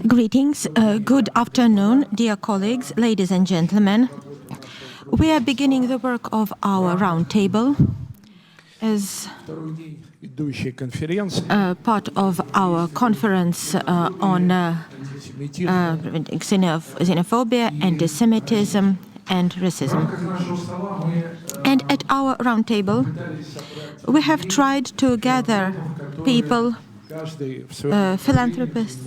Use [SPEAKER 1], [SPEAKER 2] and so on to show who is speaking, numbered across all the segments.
[SPEAKER 1] Greetings, good afternoon, dear colleagues, ladies and gentlemen. We are beginning the work of our roundtable as part of our conference on xenophobia, antisemitism, and racism. And at our roundtable, we have tried to gather people, philanthropists,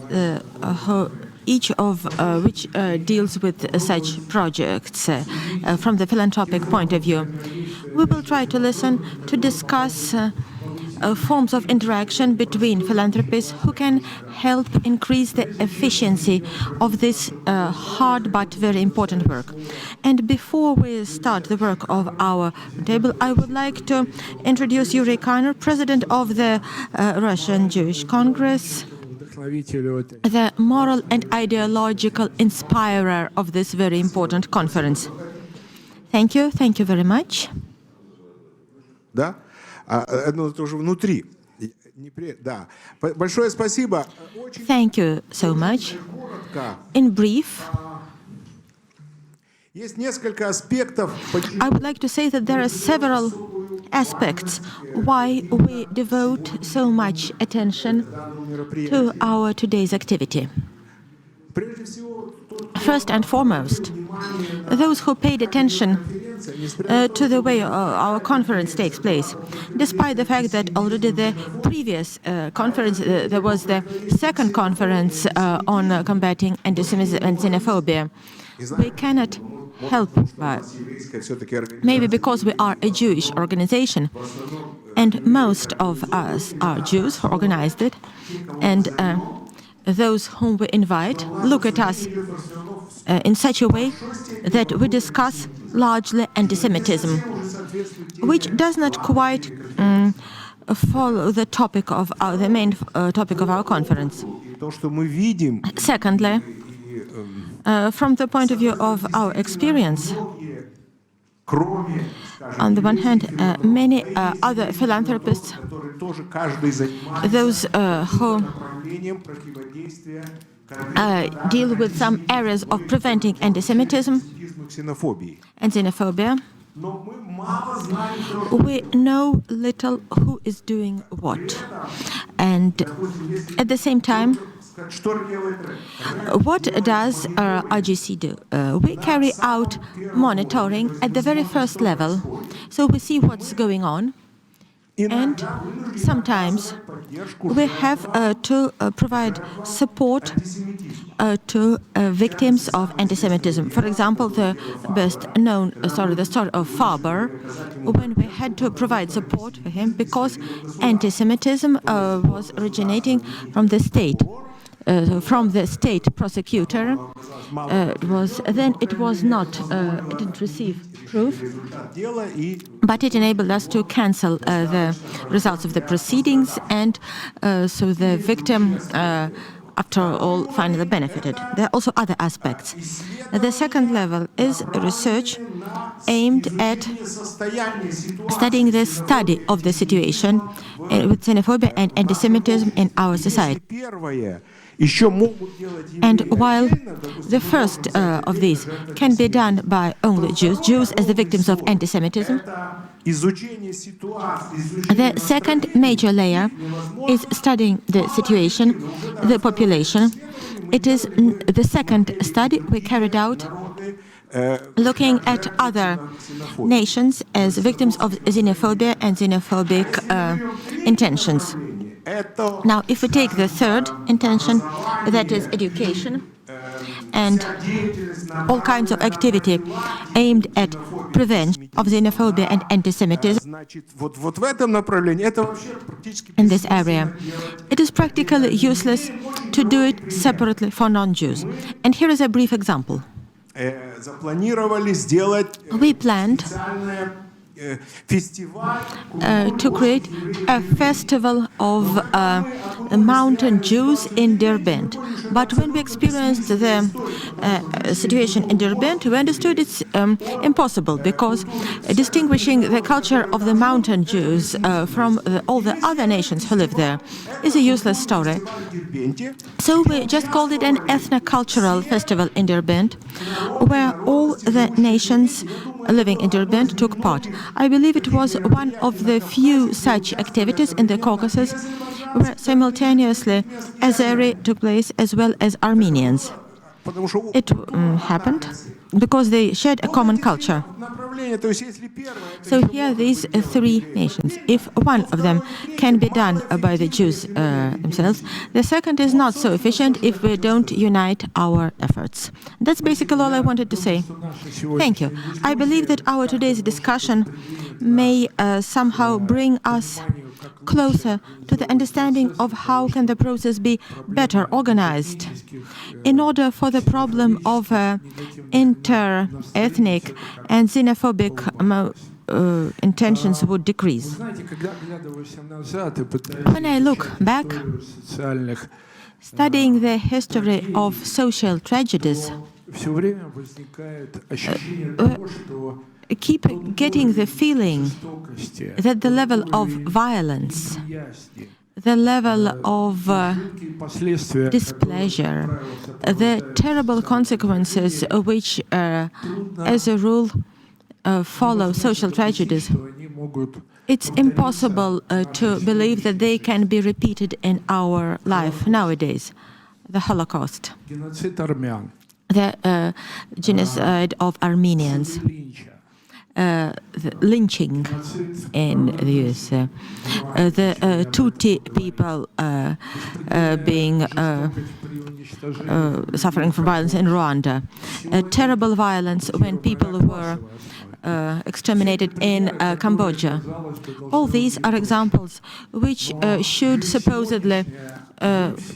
[SPEAKER 1] each of which deals with such projects from the philanthropic point of view. We will try to listen, to discuss forms of interaction between philanthropists who can help increase the efficiency of this hard but very important work. And before we start the work of our table, I would like to introduce Yury, president of the Russian Jewish Congress, the moral and ideological inspirer of this very important conference. Thank you very much.
[SPEAKER 2] Да? Это уже внутри. Да. Большое спасибо.
[SPEAKER 1] Thank you so much. In brief,
[SPEAKER 2] есть несколько аспектов.
[SPEAKER 1] I would like to say that there are several aspects why we devote so much attention to our today's activity. First and foremost, those who paid attention to the way our conference takes place, despite the fact that already the previous conference, there was the second conference on combating antisemitism and xenophobia. We cannot help but, maybe because we are a Jewish organization, and most of us are Jews who organized it, and those whom we invite look at us in such a way that we discuss largely antisemitism, which does not quite follow the topic of the main topic of our conference. Secondly, from the point of view of our experience, on the one hand, many other philanthropists, those who deal with some areas of preventing antisemitism and xenophobia, we know little who is doing what. And at the same time, what does RGC do? We carry out monitoring at the very first level, so we see what's going on, and sometimes we have to provide support to victims of antisemitism. For example, the best-known story, the story of Faber, when we had to provide support for him because antisemitism was originating from the state. From the state prosecutor, it didn't receive proof, but it enabled us to cancel the results of the proceedings, and so the victim, after all, finally benefited. There are also other aspects. The second level is research aimed at studying the study of the situation with xenophobia and antisemitism in our society. And while the first of these can be done by only Jews as the victims of antisemitism, the second major layer is studying the situation, the population. It is the second study we carried out looking at other nations as victims of xenophobia and xenophobic intentions. Now, if we take the third intention, that is education and all kinds of activity aimed at prevention of xenophobia and antisemitism in this area, it is practically useless to do it separately for non-Jews. And here is a brief example. We planned to create a festival of mountain Jews in Derbent. But when we experienced the situation in Derbent, we understood it's impossible, because distinguishing the culture of the mountain Jews from all the other nations who live there is a useless story. So we just called it an ethno-cultural festival in Derbent, where all the nations living in Derbent took part. I believe it was one of the few such activities in the Caucasus where simultaneously Azeri took place as well as Armenians. It happened because they shared a common culture. So here are these three nations. If one of them can be done by the Jews themselves, the second is not so efficient if we don't unite our efforts. That's basically all I wanted to say. Thank you. I believe that our today's discussion may somehow bring us closer to the understanding of how can the process be better organized in order for the problem of inter-ethnic and xenophobic intentions would decrease. When I look back, studying the history of social tragedies, keep getting the feeling that the level of violence, the level of displeasure, the terrible consequences which, as a rule, follow social tragedies, it's impossible to believe that they can be repeated in our life nowadays. The Holocaust, the genocide of Armenians, the lynching in the US, the Tutsi people being suffering from violence in Rwanda, terrible violence when people were exterminated in Cambodia. All these are examples which should supposedly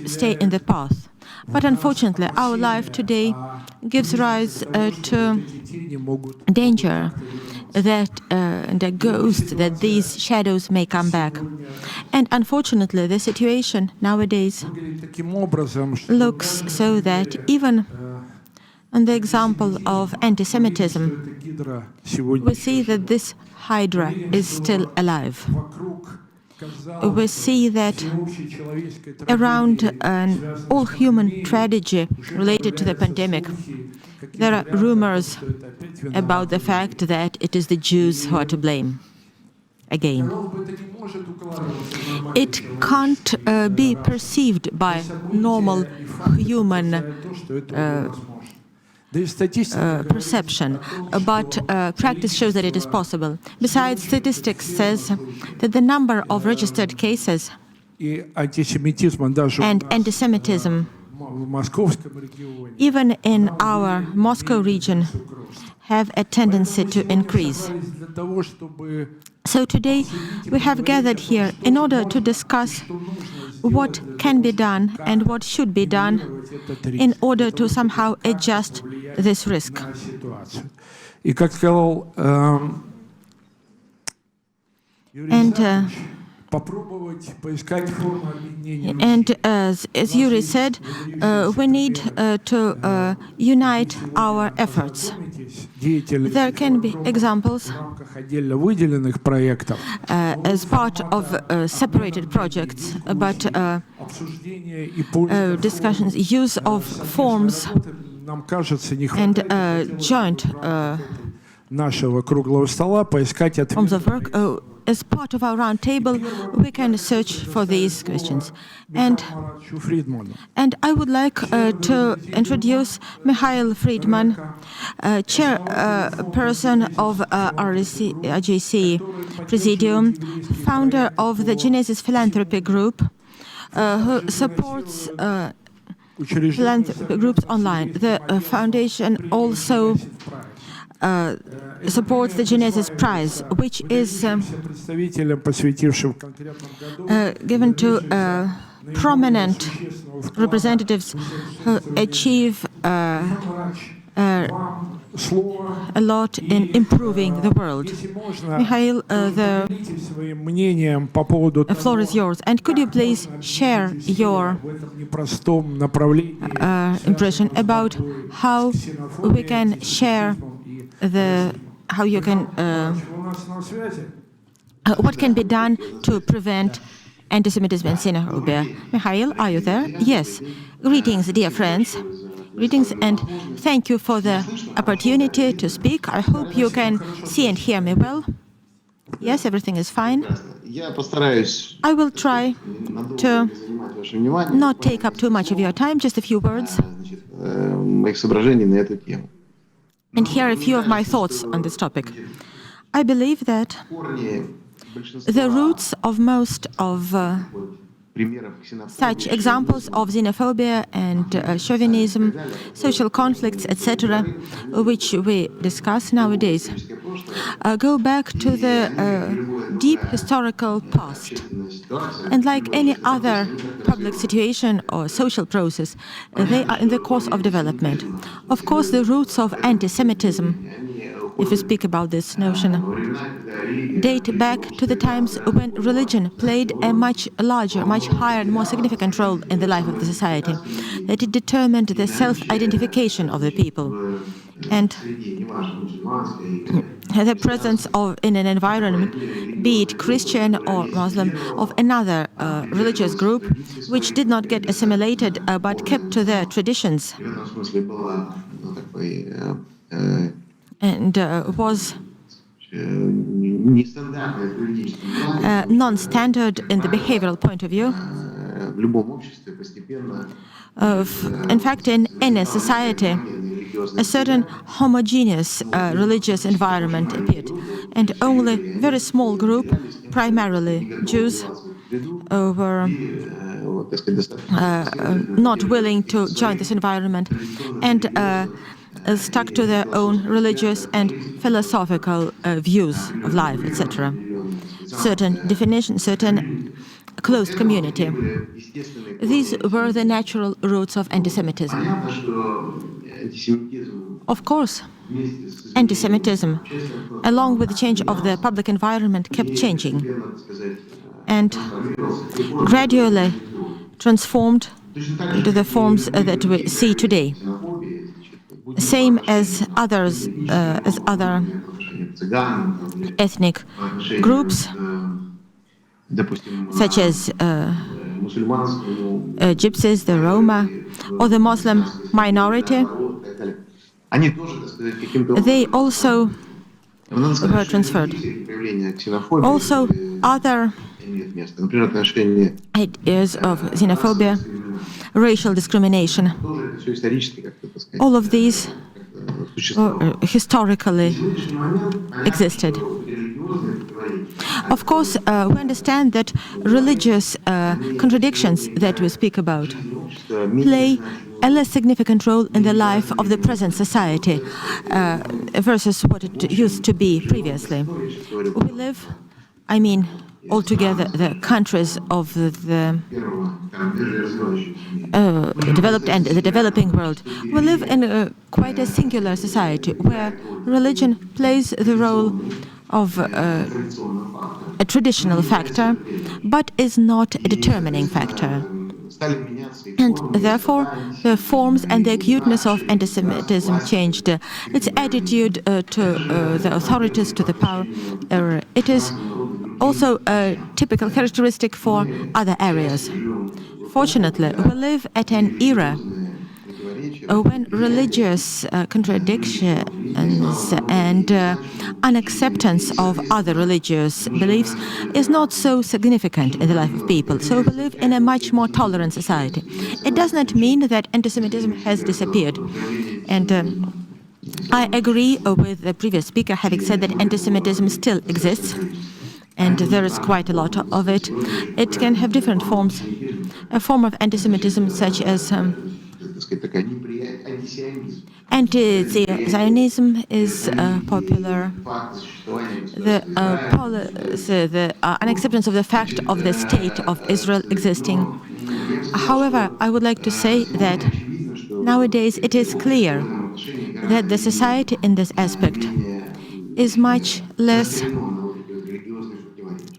[SPEAKER 1] stay in the past. But unfortunately, our life today gives rise to danger that the ghost, that these shadows may come back. And unfortunately, the situation nowadays looks so that even on the example of anti-Semitism, we see that this hydra is still alive. We see that around all human tragedy related to the pandemic, there are rumors about the fact that it is the Jews who are to blame. Again, it can't be perceived by normal human perception, but practice shows that it is possible. Besides, statistics says that the number of registered cases and anti-Semitism, even in our Moscow region, have a tendency to increase. So today we have gathered here in order to discuss what can be done and what should be done in order to somehow adjust this risk. And as Yury said, we need to unite our efforts. There can be examples as part of separated projects, but discussions, use of forms and joint forms of work. As part of our round table, we can search for these questions. And I would like to introduce Mikhail Fridman, chairperson of RGC Presidium, founder of the Genesis Philanthropy Group, who supports philanthropy groups online. The foundation also supports the Genesis Prize, which is given to prominent representatives who achieve a lot in improving the world. Mikhail, the floor is yours. And could you please share your impression about how we can share how you can, what can be done to prevent antisemitism and xenophobia? Mikhail, are you there? Yes. Greetings, dear friends. Greetings, and thank you for the opportunity to speak. I hope you can see and hear me well. Yes, everything is fine. I will try to not take up too much of your time, just a few words. And here are a few of my thoughts on this topic. I believe that the roots of most of such examples of xenophobia and chauvinism, social conflicts, etc., which we discuss nowadays, go back to the deep historical past. And like any other public situation or social process, they are in the course of development. Of course, the roots of anti-Semitism, if we speak about this notion, date back to the times when religion played a much larger, much higher and more significant role in the life of the society, that it determined the self-identification of the people. And the presence in an environment, be it Christian or Muslim, of another religious group, which did not get assimilated but kept to their traditions, and was non-standard in the behavioral point of view. In fact, in any society, a certain homogeneous religious environment appeared, and only a very small group, primarily Jews, were not willing to join this environment and stuck to their own religious and philosophical views of life, etc. Certain definition, certain closed community. These were the natural roots of anti-Semitism. Of course, anti-Semitism, along with the change of the public environment, kept changing and gradually transformed into the forms that we see today. Same as other ethnic groups, such as Gypsies, the Roma, or the Muslim minority. They also were transferred. Also, other ideas of xenophobia, racial discrimination, all of these historically existed. Of course, we understand that religious contradictions that we speak about play a less significant role in the life of the present society versus what it used to be previously. We live, altogether, the countries of the developed and the developing world, we live in quite a singular society where religion plays the role of a traditional factor, but is not a determining factor. And therefore, the forms and the acuteness of anti-Semitism changed. Its attitude to the authorities, to the power. It is also a typical characteristic for other areas. Fortunately, we live at an era when religious contradictions and unacceptance of other religious beliefs is not so significant in the life of people. So we live in a much more tolerant society. It does not mean that anti-Semitism has disappeared. And I agree with the previous speaker having said that anti-Semitism still exists. And there is quite a lot of it. It can have different forms. A form of anti-Semitism such as anti-Zionism is popular. The unacceptance of the fact of the state of Israel existing. However, I would like to say that nowadays it is clear that the society in this aspect is much less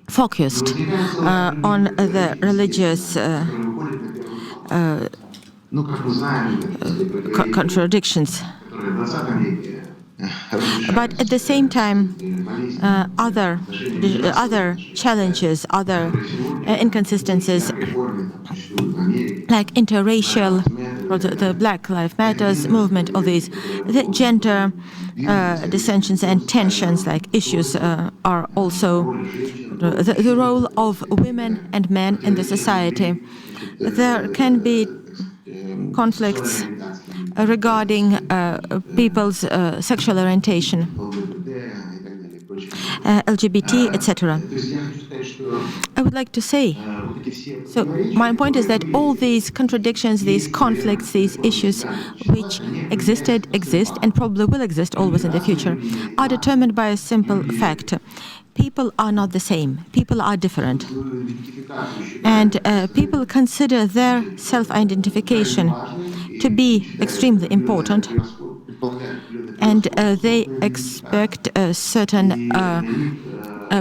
[SPEAKER 1] focused on the religious contradictions. But at the same time, other challenges, other inconsistencies, like interracial, or the Black Lives Matters movement, all these, the gender dissensions and tensions, like issues, are also the role of women and men in the society. There can be conflicts regarding people's sexual orientation, LGBT, etc. I would like to say, so my point is that all these contradictions, these conflicts, these issues which existed, exist, and probably will exist always in the future, are determined by a simple fact. People are not the same. People are different. And people consider their self-identification to be extremely important. And they expect a certain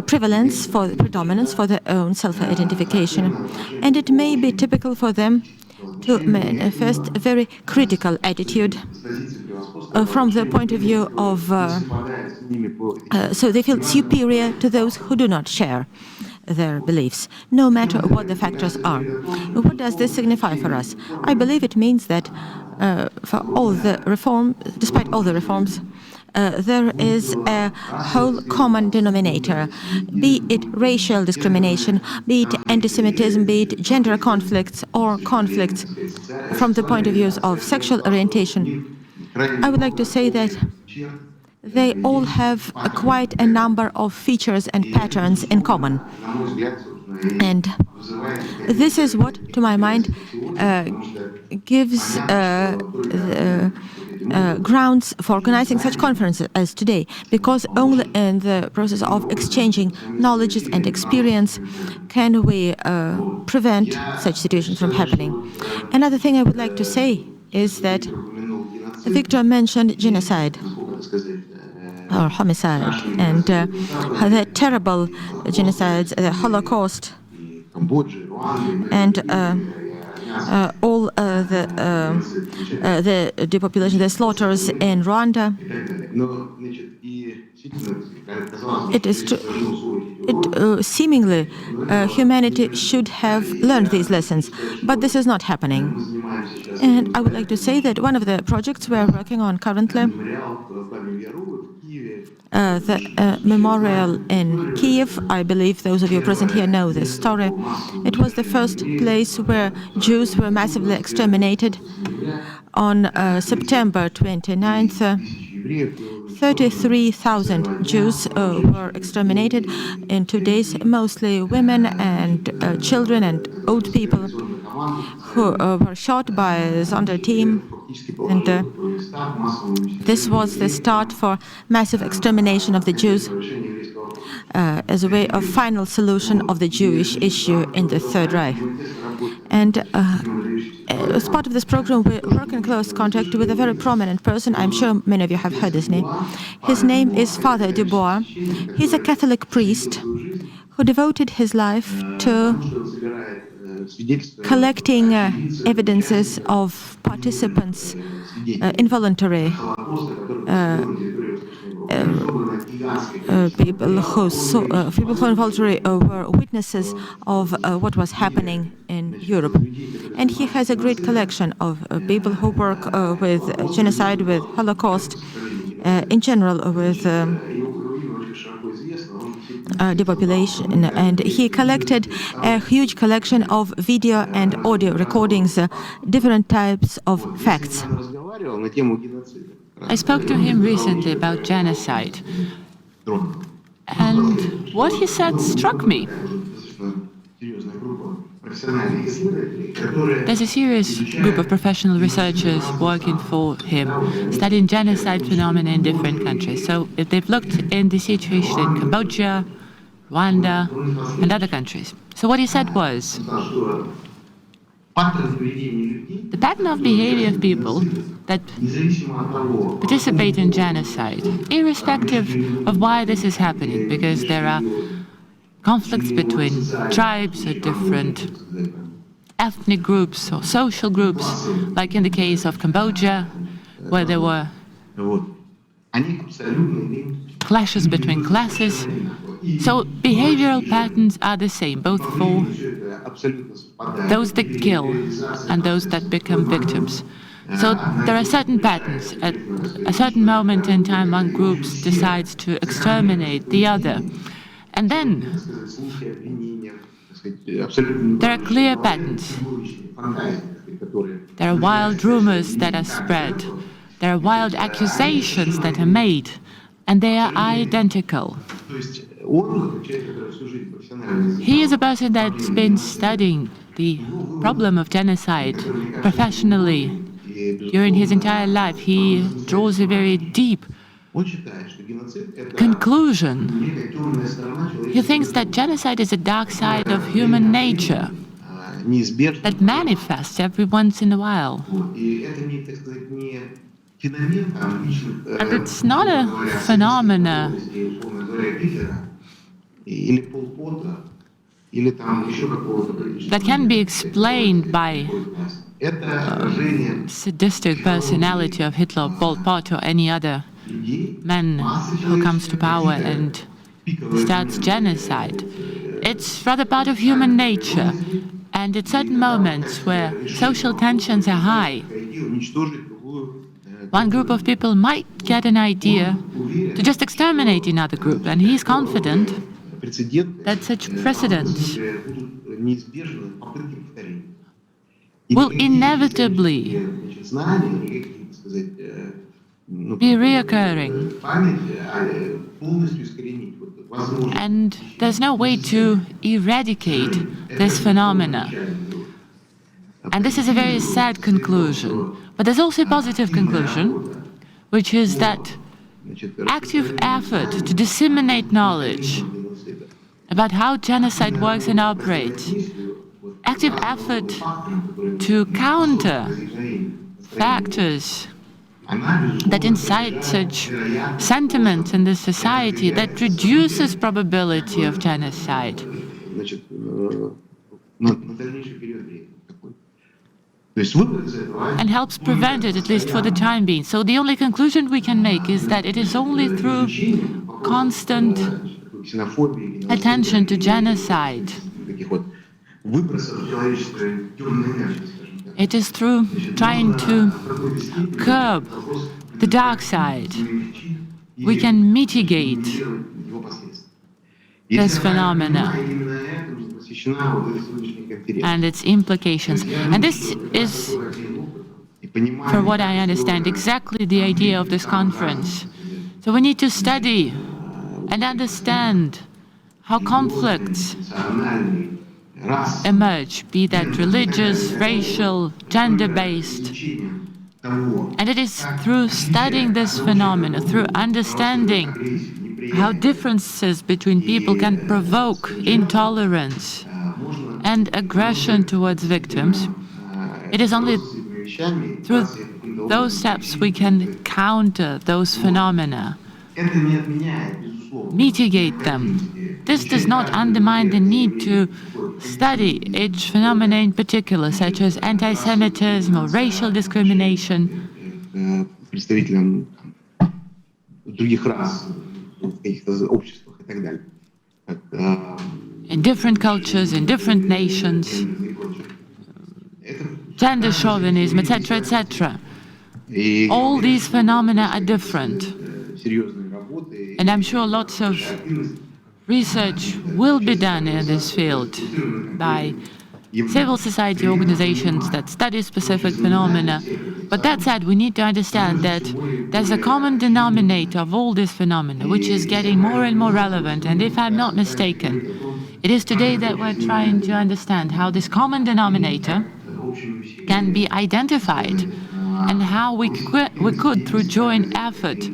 [SPEAKER 1] predominance for their own self-identification. And it may be typical for them to manifest a very critical attitude from the point of view of, so they feel superior to those who do not share their beliefs, no matter what the factors are. What does this signify for us? I believe it means that for all the reform, despite all the reforms, there is a whole common denominator, be it racial discrimination, be it antisemitism, be it gender conflicts or conflicts from the point of view of sexual orientation. I would like to say that they all have quite a number of features and patterns in common. And this is what, to my mind, gives grounds for organizing such conferences as today, because only in the process of exchanging knowledge and experience can we prevent such situations from happening. Another thing I would like to say is that Viktor mentioned genocide or homicide, and the terrible genocides, the Holocaust, and all the depopulation, the slaughters in Rwanda. It is true. Seemingly, humanity should have learned these lessons, but this is not happening. And I would like to say that one of the projects we are working on currently, the memorial in Kiev, I believe those of you present here know this story. It was the first place where Jews were massively exterminated. On September 29th, 33,000 Jews were exterminated in 2 days, mostly women and children and old people who were shot by the Sonder team. And this was the start for massive extermination of the Jews as a way of final solution of the Jewish issue in the Third Reich. And as part of this program, we work in close contact with a very prominent person. I'm sure many of you have heard his name. His name is Father Dubois. He's a Catholic priest who devoted his life to collecting evidences of participants, involuntary people who involuntarily were witnesses of what was happening in Europe. And he has a great collection of people who work with genocide, with Holocaust, in general with depopulation. And he collected a huge collection of video and audio recordings, different types of facts.
[SPEAKER 3] I spoke to him recently about genocide, and what he said struck me. There's a serious group of professional researchers working for him, studying genocide phenomena in different countries. So if they've looked in the situation in Cambodia, Rwanda, and other countries. So what he said was, The pattern of behavior of people that participate in genocide, irrespective of why this is happening, because there are conflicts between tribes or different ethnic groups or social groups, like in the case of Cambodia, where there were clashes between classes. So behavioral patterns are the same, both for those that kill and those that become victims. So there are certain patterns. At a certain moment in time, one group decides to exterminate the other. And then there are clear patterns. There are wild rumors that are spread. There are wild accusations that are made, and they are identical. He is a person that's been studying the problem of genocide professionally during his entire life. He draws a very deep conclusion. He thinks that genocide is a dark side of human nature that manifests every once in a while. And it's not a phenomena that can be explained by sadistic personality of Hitler, Pol Pot, or any other man who comes to power and starts genocide. It's rather part of human nature. And at certain moments where social tensions are high, one group of people might get an idea to just exterminate another group, and he's confident that such precedents will inevitably be reoccurring. And there's no way to eradicate this phenomena. And this is a very sad conclusion. But there's also a positive conclusion, which is that active effort to disseminate knowledge about how genocide works and operates, active effort to counter factors that incite such sentiments in the society that reduces probability of genocide. And helps prevent it, at least for the time being. So the only conclusion we can make is that it is only through constant attention to genocide, it is through trying to curb the dark side, we can mitigate this phenomena and its implications. And this is, for what I understand, exactly the idea of this conference. So we need to study and understand how conflicts emerge, be that religious, racial, gender-based. And it is through studying this phenomena, through understanding how differences between people can provoke intolerance and aggression towards victims, it is only through those steps we can counter those phenomena, mitigate them. This does not undermine the need to study each phenomena in particular, such as anti-Semitism or racial discrimination. In different cultures, in different nations, gender chauvinism, etc., etc. All these phenomena are different. And I'm sure lots of research will be done in this field by civil society organizations that study specific phenomena. But that said, we need to understand that there's a common denominator of all these phenomena, which is getting more and more relevant. And if I'm not mistaken, it is today that we're trying to understand how this common denominator can be identified and how we could, through joint effort,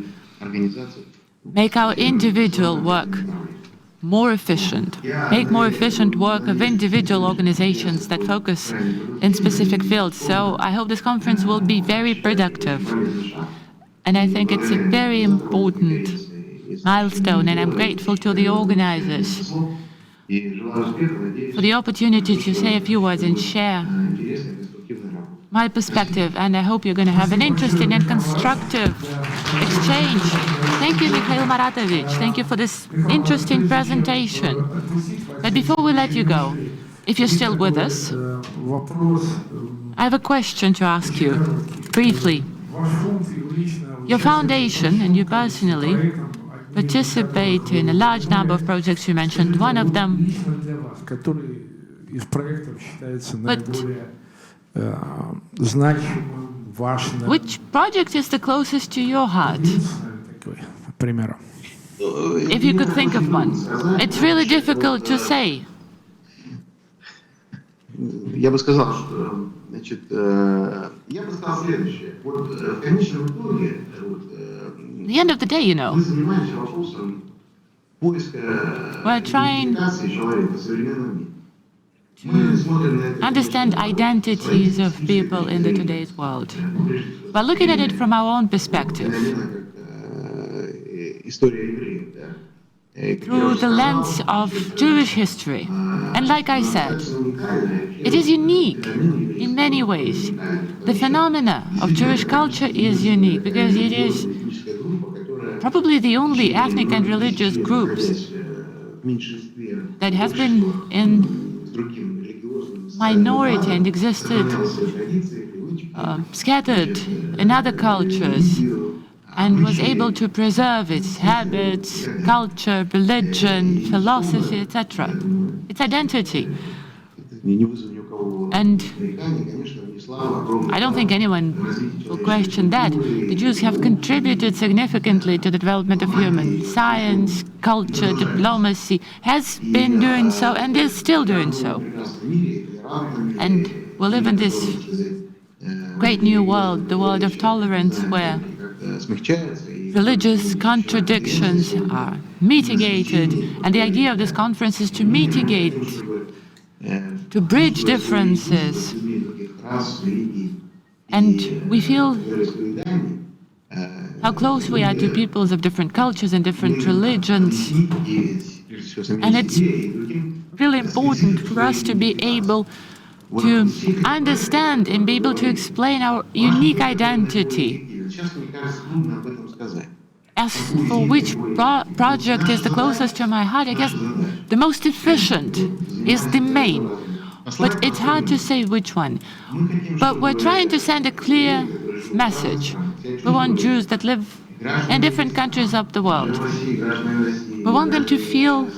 [SPEAKER 3] make our individual work more efficient, make more efficient work of individual organizations that focus in specific fields. So I hope this conference will be very productive. And I think it's a very important milestone, and I'm grateful to the organizers for the opportunity to say a few words and share my perspective, and I hope you're going to have an interesting and constructive exchange. Thank you, Mikhail Maratovich. Thank you for this interesting presentation. But before we let you go, if you're still with us, I have a question to ask you, briefly. Your foundation and you personally participate in a large number of projects. You mentioned one of them. But which project is the closest to your heart? If you could think of one. It's really difficult to say.
[SPEAKER 4] Я бы сказал, что, значит, я бы сказал следующее. Вот в конечном итоге,
[SPEAKER 3] At the end of the day, you know,
[SPEAKER 4] мы занимаемся вопросом поиска идентификации человека в современном мире.
[SPEAKER 3] understand identities of people in the today's world. But looking at it from our own perspective, through the lens of Jewish history. And like I said, it is unique in many ways. The phenomena of Jewish culture is unique because it is probably the only ethnic and religious groups that have been in minority and existed scattered in other cultures and was able to preserve its habits, culture, religion, philosophy, etc., its identity. And I don't think anyone will question that. The Jews have contributed significantly to the development of human science, culture, diplomacy, has been doing so and is still doing so. And we live in this great new world, the world of tolerance, where religious contradictions are mitigated, and the idea of this conference is to mitigate, to bridge differences. And we feel how close we are to peoples of different cultures and different religions. And it's really important for us to be able to understand and be able to explain our unique identity. As for which project is the closest to my heart, I guess the most efficient is the main. But it's hard to say which one. But we're trying to send a clear message. We want Jews that live in different countries of the world. We want them to feel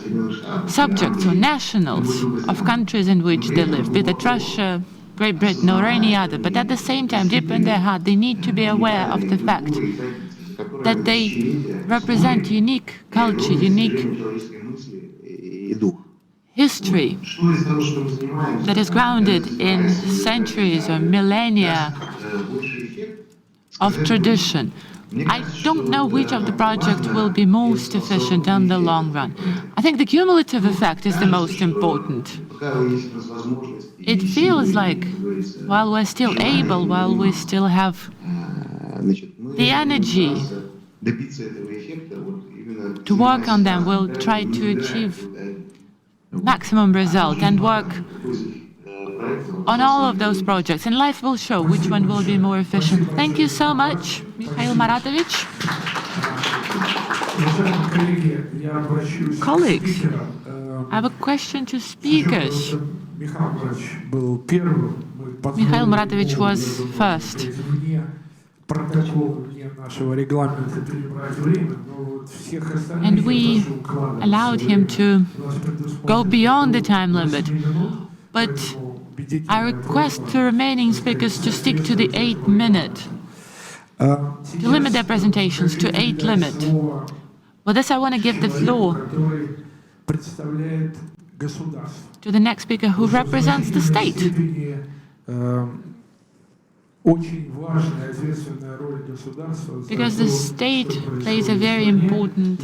[SPEAKER 3] subjects or nationals of countries in which they live, be it Russia, Great Britain, or any other. But at the same time, deep in their heart, they need to be aware of the fact that they represent unique culture, unique history that is grounded in centuries or millennia of tradition. I don't know which of the projects will be most efficient in the long run. I think the cumulative effect is the most important. It feels like while we're still able, while we still have the energy to work on them, we'll try to achieve maximum result and work on all of those projects, and life will show which one will be more efficient. Thank you so much, Mikhail Maratovich. Colleagues, I have a question to speakers. Mikhail Maratovich was first. And we allowed him to go beyond the time limit. But I request the remaining speakers to stick to the 8-minute, to limit their presentations to 8 limit. With this, I want to give the floor to the next speaker who represents the state. Because the state plays a very important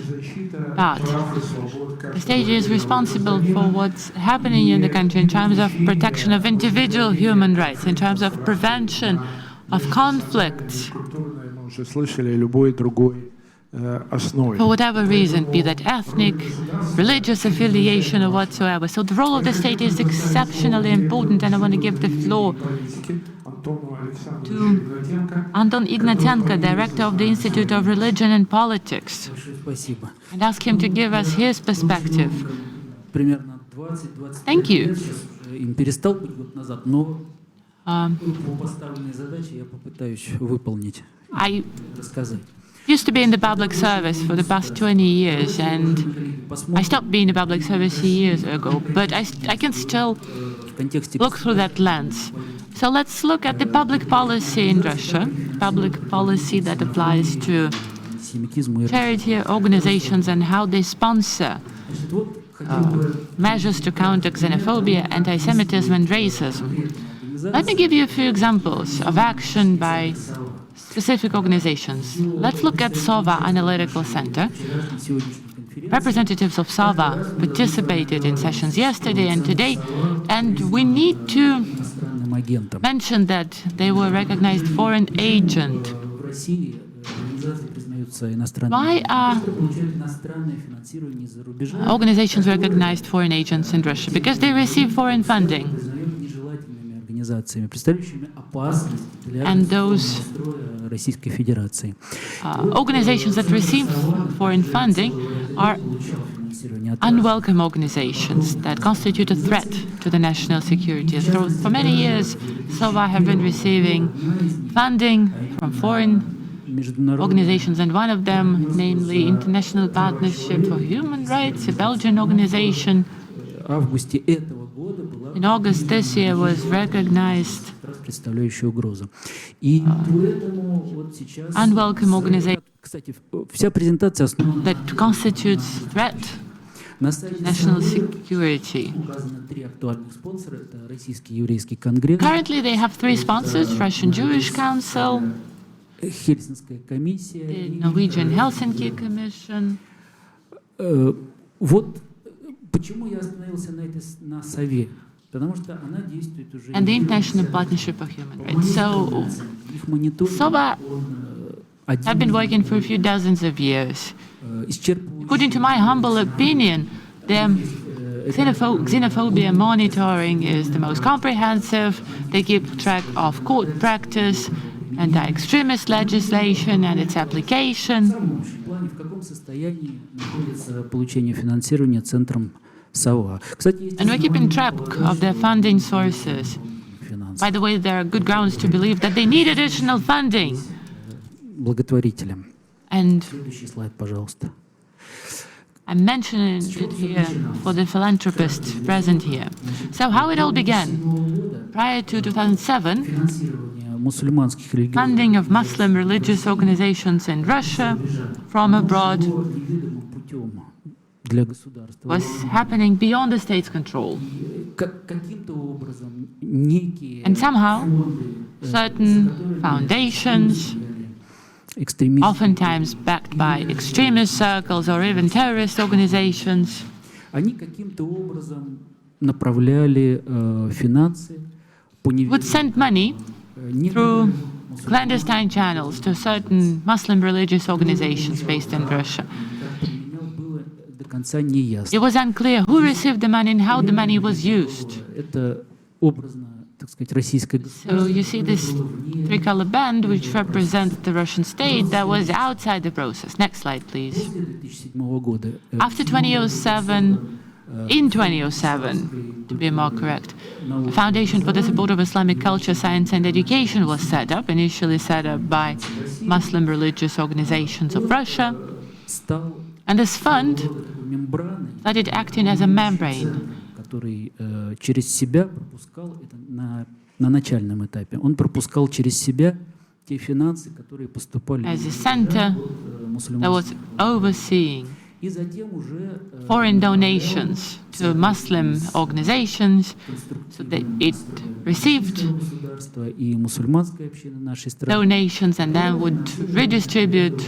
[SPEAKER 3] part. The state is responsible for what's happening in the country in terms of protection of individual human rights, in terms of prevention of conflicts. For whatever reason, be that ethnic, religious affiliation or whatsoever. So the role of the state is exceptionally important, and I want to give the floor to Anton Ignatenko, Director of the Institute of Religion and Politics, and ask him to give us his perspective. Thank you. I used to be in the public service for the past 20 years, and I stopped being in public service years ago, but I can still look through that lens. So let's look at the public policy in Russia, public policy that applies to charity organizations and how they sponsor measures to counter xenophobia, antisemitism, and racism. Let me give you a few examples of action by specific organizations. Let's look at SOVA Analytical Center. Representatives of SOVA participated in sessions yesterday and today, and we need to mention that they were recognized foreign agent. Why are organizations recognized foreign agents in Russia? Because they receive foreign funding. And those organizations that receive foreign funding are unwelcome organizations that constitute a threat to the national security. So for many years, SOVA have been receiving funding from foreign organizations, and one of them, namely International Partnership for Human Rights, a Belgian organization, in August this year was recognized unwelcome organization that constitutes threat to national security. Currently they have 3 sponsors: Russian Jewish Council, the Norwegian Helsinki Commission. And the International Partnership of Human Rights. So, SOVA have been working for a few dozens of years. According to my humble opinion, the xenophobia monitoring is the most comprehensive. They keep track of court practice, anti-extremist legislation and its application. And we're keeping track of their funding sources. By the way, there are good grounds to believe that they need additional funding. And I'm mentioning it here for the philanthropists present here. So how it all began? Prior to 2007, funding of Muslim religious organizations in Russia from abroad was happening beyond the state's control. And somehow, certain foundations, oftentimes backed by extremist circles or even terrorist organizations, would send money through clandestine channels to certain Muslim religious organizations based in Russia. It was unclear who received the money and how the money was used. So you see this 3-color band, which represents the Russian state, that was outside the process. Next slide, please. After 2007, in 2007, to be more correct, a Foundation for the Support of Islamic Culture, Science and Education was set up, initially set up by Muslim religious organizations of Russia. And this fund started acting as a membrane. As a center that was overseeing foreign donations to Muslim organizations, so that it received donations and then would redistribute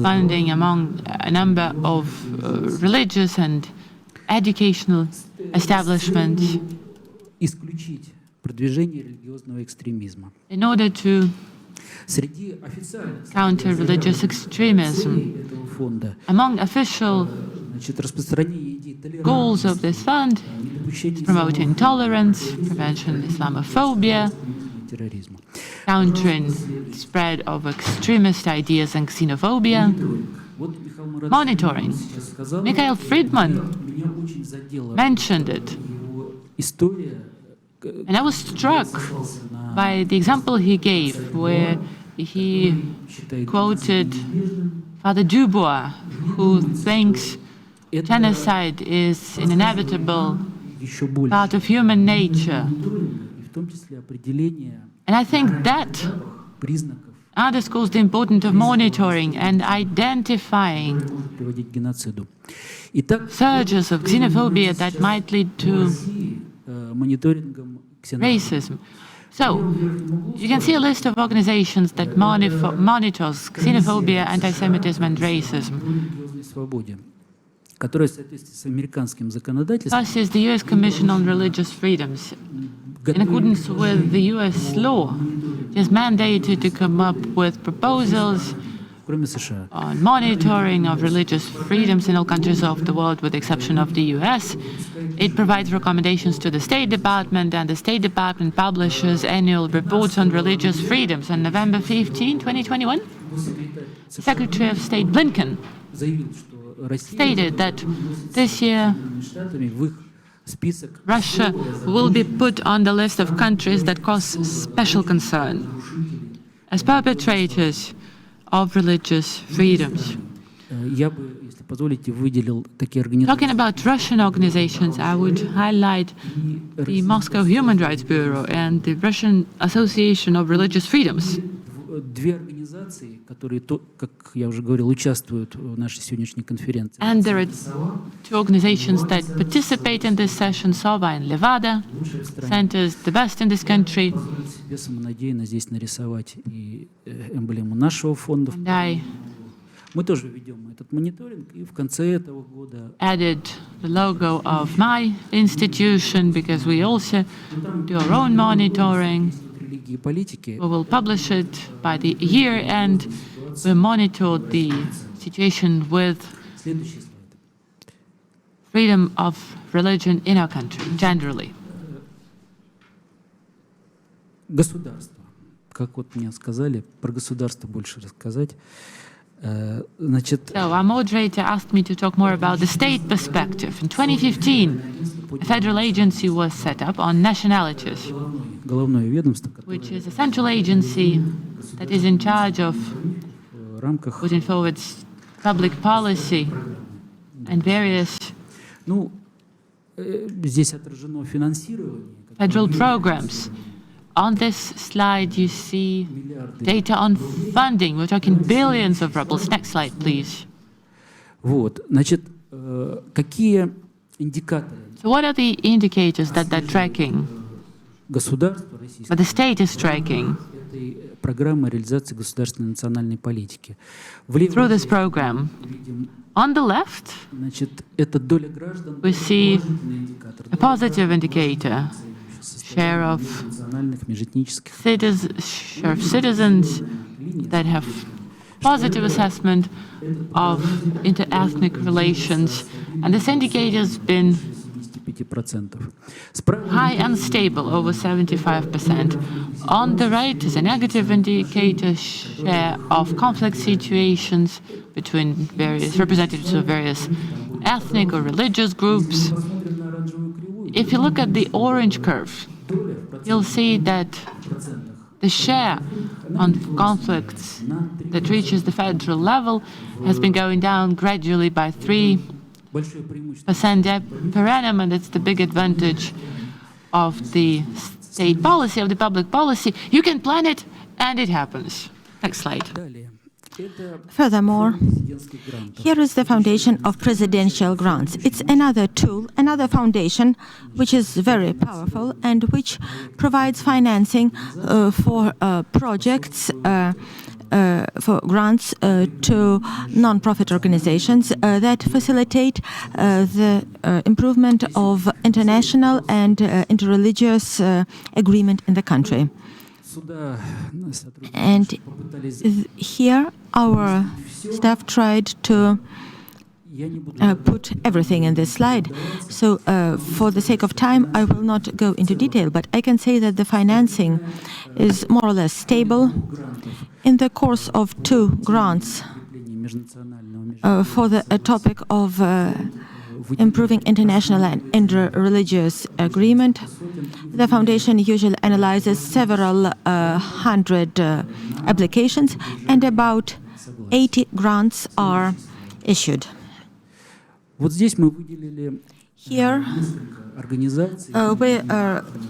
[SPEAKER 3] funding among a number of religious and educational establishments in order to counter religious extremism. Among official goals of this fund is promoting tolerance, prevention of Islamophobia, countering the spread of extremist ideas and xenophobia, monitoring. Mikhail Fridman mentioned it. And I was struck by the example he gave, where he quoted Father Dubois, who thinks genocide is an inevitable part of human nature. And I think that underscores the importance of monitoring and identifying surges of xenophobia that might lead to racism. So, you can see a list of organizations that monitors xenophobia, antisemitism, and racism. First is the U.S. Commission on Religious Freedoms. In accordance with the U.S. law, it is mandated to come up with proposals on monitoring of religious freedoms in all countries of the world, with the exception of the US. It provides recommendations to the State Department, and the State Department publishes annual reports on religious freedoms. On November 15, 2021, Secretary of State Blinken stated that this year Russia will be put on the list of countries that cause special concern as perpetrators of religious freedoms. Talking about Russian organizations, I would highlight the Moscow Human Rights Bureau and the Russian Association of Religious Freedoms. And there are two organizations that participate in this session, Sova and Levada, centers the best in this country. And I added the logo of my institution because we also do our own monitoring. We will publish it by the year end. We monitor the situation with freedom of religion in our country, generally.
[SPEAKER 5] Государство. Как вот мне сказали, про государство больше рассказать.
[SPEAKER 3] So our moderator asked me to talk more about the state perspective. In 2015, a federal agency was set up on nationalities, which is a central agency that is in charge of putting forward public policy and various federal programs. On this slide, you see data on funding. We're talking billions of rubles. Next slide, please. So what are the indicators that they're tracking? What the state is tracking? Through this program, on the left, we see a positive indicator. Share of citizens that have positive assessment of inter-ethnic relations, and this indicator has been high and stable, over 75%. On the right is a negative indicator, share of conflict situations between various representatives of various ethnic or religious groups. If you look at the orange curve, you'll see that the share on conflicts that reaches the federal level has been going down gradually by 3% per annum, and it's the big advantage of the state policy, of the public policy. You can plan it, and it happens. Next slide.
[SPEAKER 1] Furthermore, here is the foundation of presidential grants. It's another tool, another foundation, which is very powerful and which provides financing for projects, for grants to non-profit organizations that facilitate the improvement of international and interreligious agreement in the country. And here our staff tried to put everything in this slide. So for the sake of time, I will not go into detail, but I can say that the financing is more or less stable. In the course of 2 grants for the topic of improving international and interreligious agreement, the foundation usually analyzes several hundred applications, and about 80 grants are issued. Here, we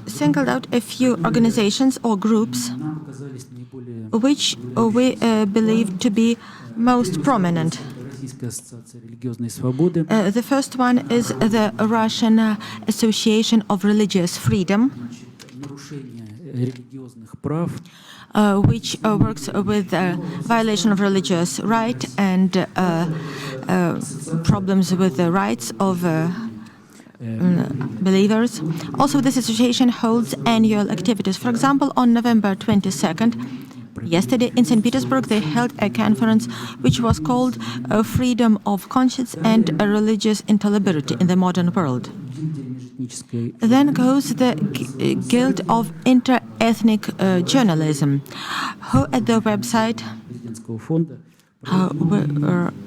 [SPEAKER 1] singled out a few organizations or groups which we believe to be most prominent. The first one is the Russian Association of Religious Freedom, which works with violation of religious right and problems with the rights of believers. Also, this association holds annual activities. For example, on November 22nd, yesterday in St. Petersburg, they held a conference which was called Freedom of Conscience and Religious Intolerability in the Modern World. Then goes the Guild of Inter-Ethnic Journalism, who at their website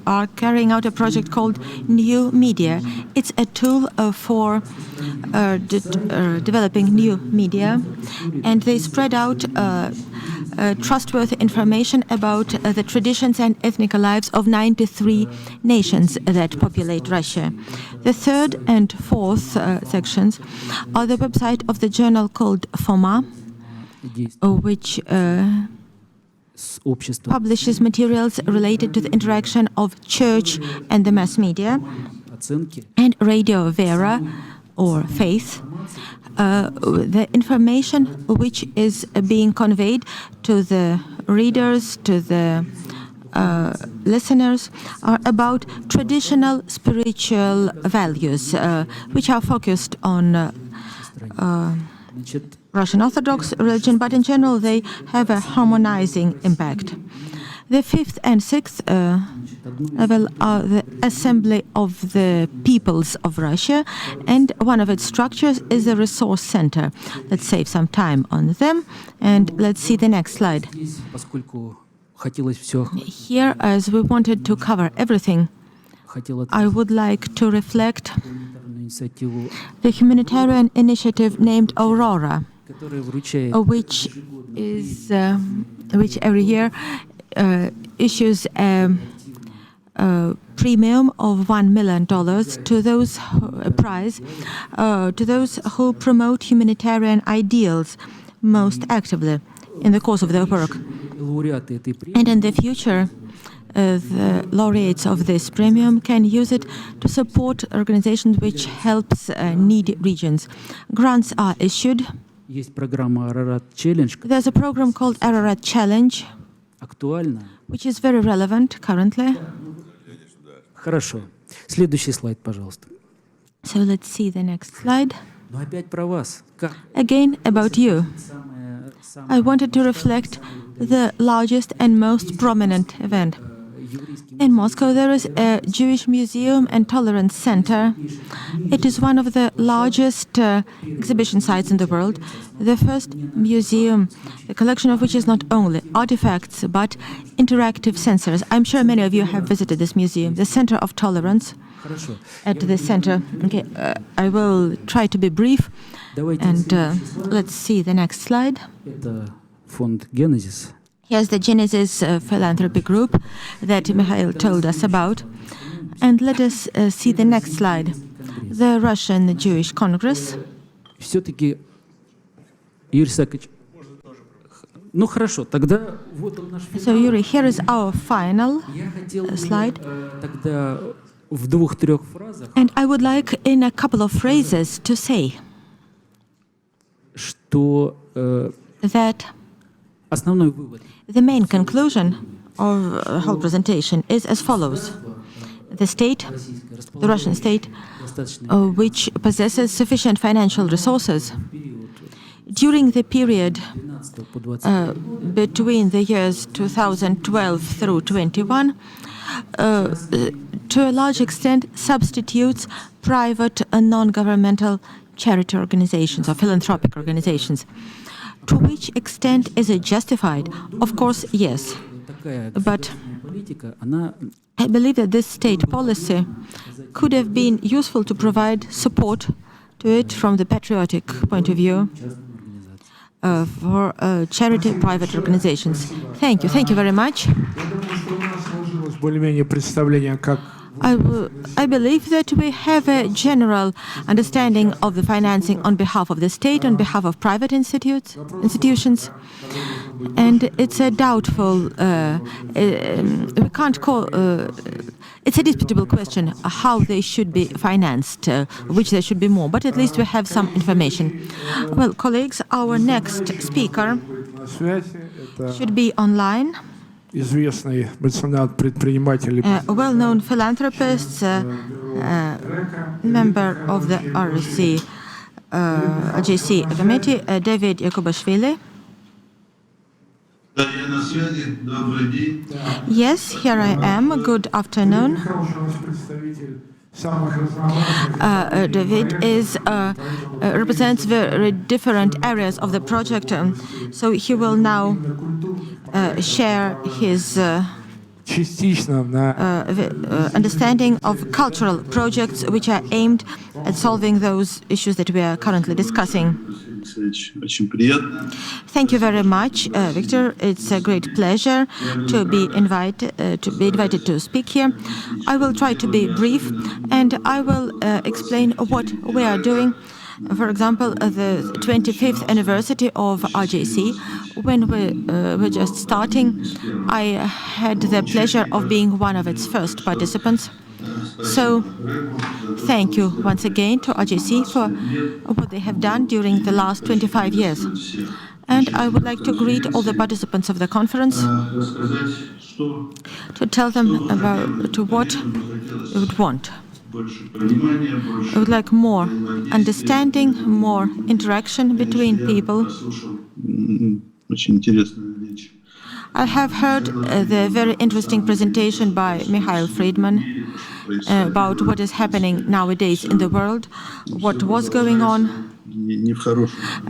[SPEAKER 1] are carrying out a project called New Media. It's a tool for developing new media, and they spread out trustworthy information about the traditions and ethnic lives of 93 nations that populate Russia. The 3rd and 4th sections are the website of the journal called FOMA, which publishes materials related to the interaction of church and the mass media, and Radio Vera, or Faith. The information which is being conveyed to the readers, to the listeners, are about traditional spiritual values, which are focused on Russian Orthodox religion, but in general they have a harmonizing impact. The 5th and 6th level are the Assembly of the Peoples of Russia, and one of its structures is a resource center. Let's save some time on them, and let's see the next slide. Here, as we wanted to cover everything, I would like to reflect the humanitarian initiative named Aurora, which every year issues a premium of $1 million to those to those who promote humanitarian ideals most actively in the course of their work. And in the future, the laureates of this premium can use it to support organizations which helps needy regions. Grants are issued. There's a program called Ararat Challenge, which is very relevant currently.
[SPEAKER 5] Хорошо. Следующий слайд, пожалуйста.
[SPEAKER 1] So let's see the next slide.
[SPEAKER 5] Но опять про вас.
[SPEAKER 1] Again, about you. I wanted to reflect the largest and most prominent event. In Moscow, there is a Jewish Museum and Tolerance Center. It is one of the largest exhibition sites in the world. The first museum, the collection of which is not only artifacts, but interactive sensors. I'm sure many of you have visited this museum, the Center of Tolerance. At the center. Okay, I will try to be brief. And let's see the next slide. Here's the Genesis Philanthropy Group that Mikhail told us about. And let us see the next slide. The Russian Jewish Congress.
[SPEAKER 5] Все-таки, Юрий Сакович, Ну хорошо, тогда вот он наш
[SPEAKER 1] So, Yury, here is our final
[SPEAKER 5] Я хотел бы,
[SPEAKER 1] slide.
[SPEAKER 5] Тогда в 2-3 фразах,
[SPEAKER 1] And I would like, in a couple of phrases, to say
[SPEAKER 5] что
[SPEAKER 1] that
[SPEAKER 5] основной вывод.
[SPEAKER 1] the main conclusion of the whole presentation is as follows. The state, the Russian state, which possesses sufficient financial resources, during the period between the years 2012 through 21, to a large extent substitutes private and non-governmental charity organizations or philanthropic organizations. To which extent is it justified? Of course, yes. But I believe that this state policy could have been useful to provide support to it from the patriotic point of view for charity private organizations. Thank you. Thank you very much.
[SPEAKER 2] Более-менее представление, как
[SPEAKER 1] I believe that we have a general understanding of the financing on behalf of the state, on behalf of private institutions. And it's a doubtful, we can't call, it's a disputable question how they should be financed, which there should be more, but at least we have some information. Well, colleagues, our next speaker should be online.
[SPEAKER 2] известный меценат, предприниматель.
[SPEAKER 1] A well-known philanthropist, member of the RGC committee, David Yakobashvili. Yes, here I am. Good afternoon. David represents very different areas of the project, so he will now share his understanding of cultural projects which are aimed at solving those issues that we are currently discussing. Thank you very much, Viktor. It's a great pleasure to be invited to speak here. I will try to be brief, and I will explain what we are doing. For example, the 25th anniversary of RJC, when we were just starting, I had the pleasure of being one of its first participants. So, thank you once again to RJC for what they have done during the last 25 years. And I would like to greet all the participants of the conference, to tell them about what we would want. I would like more understanding, more interaction between people. I have heard the very interesting presentation by Mikhail Fridman about what is happening nowadays in the world, what was going on,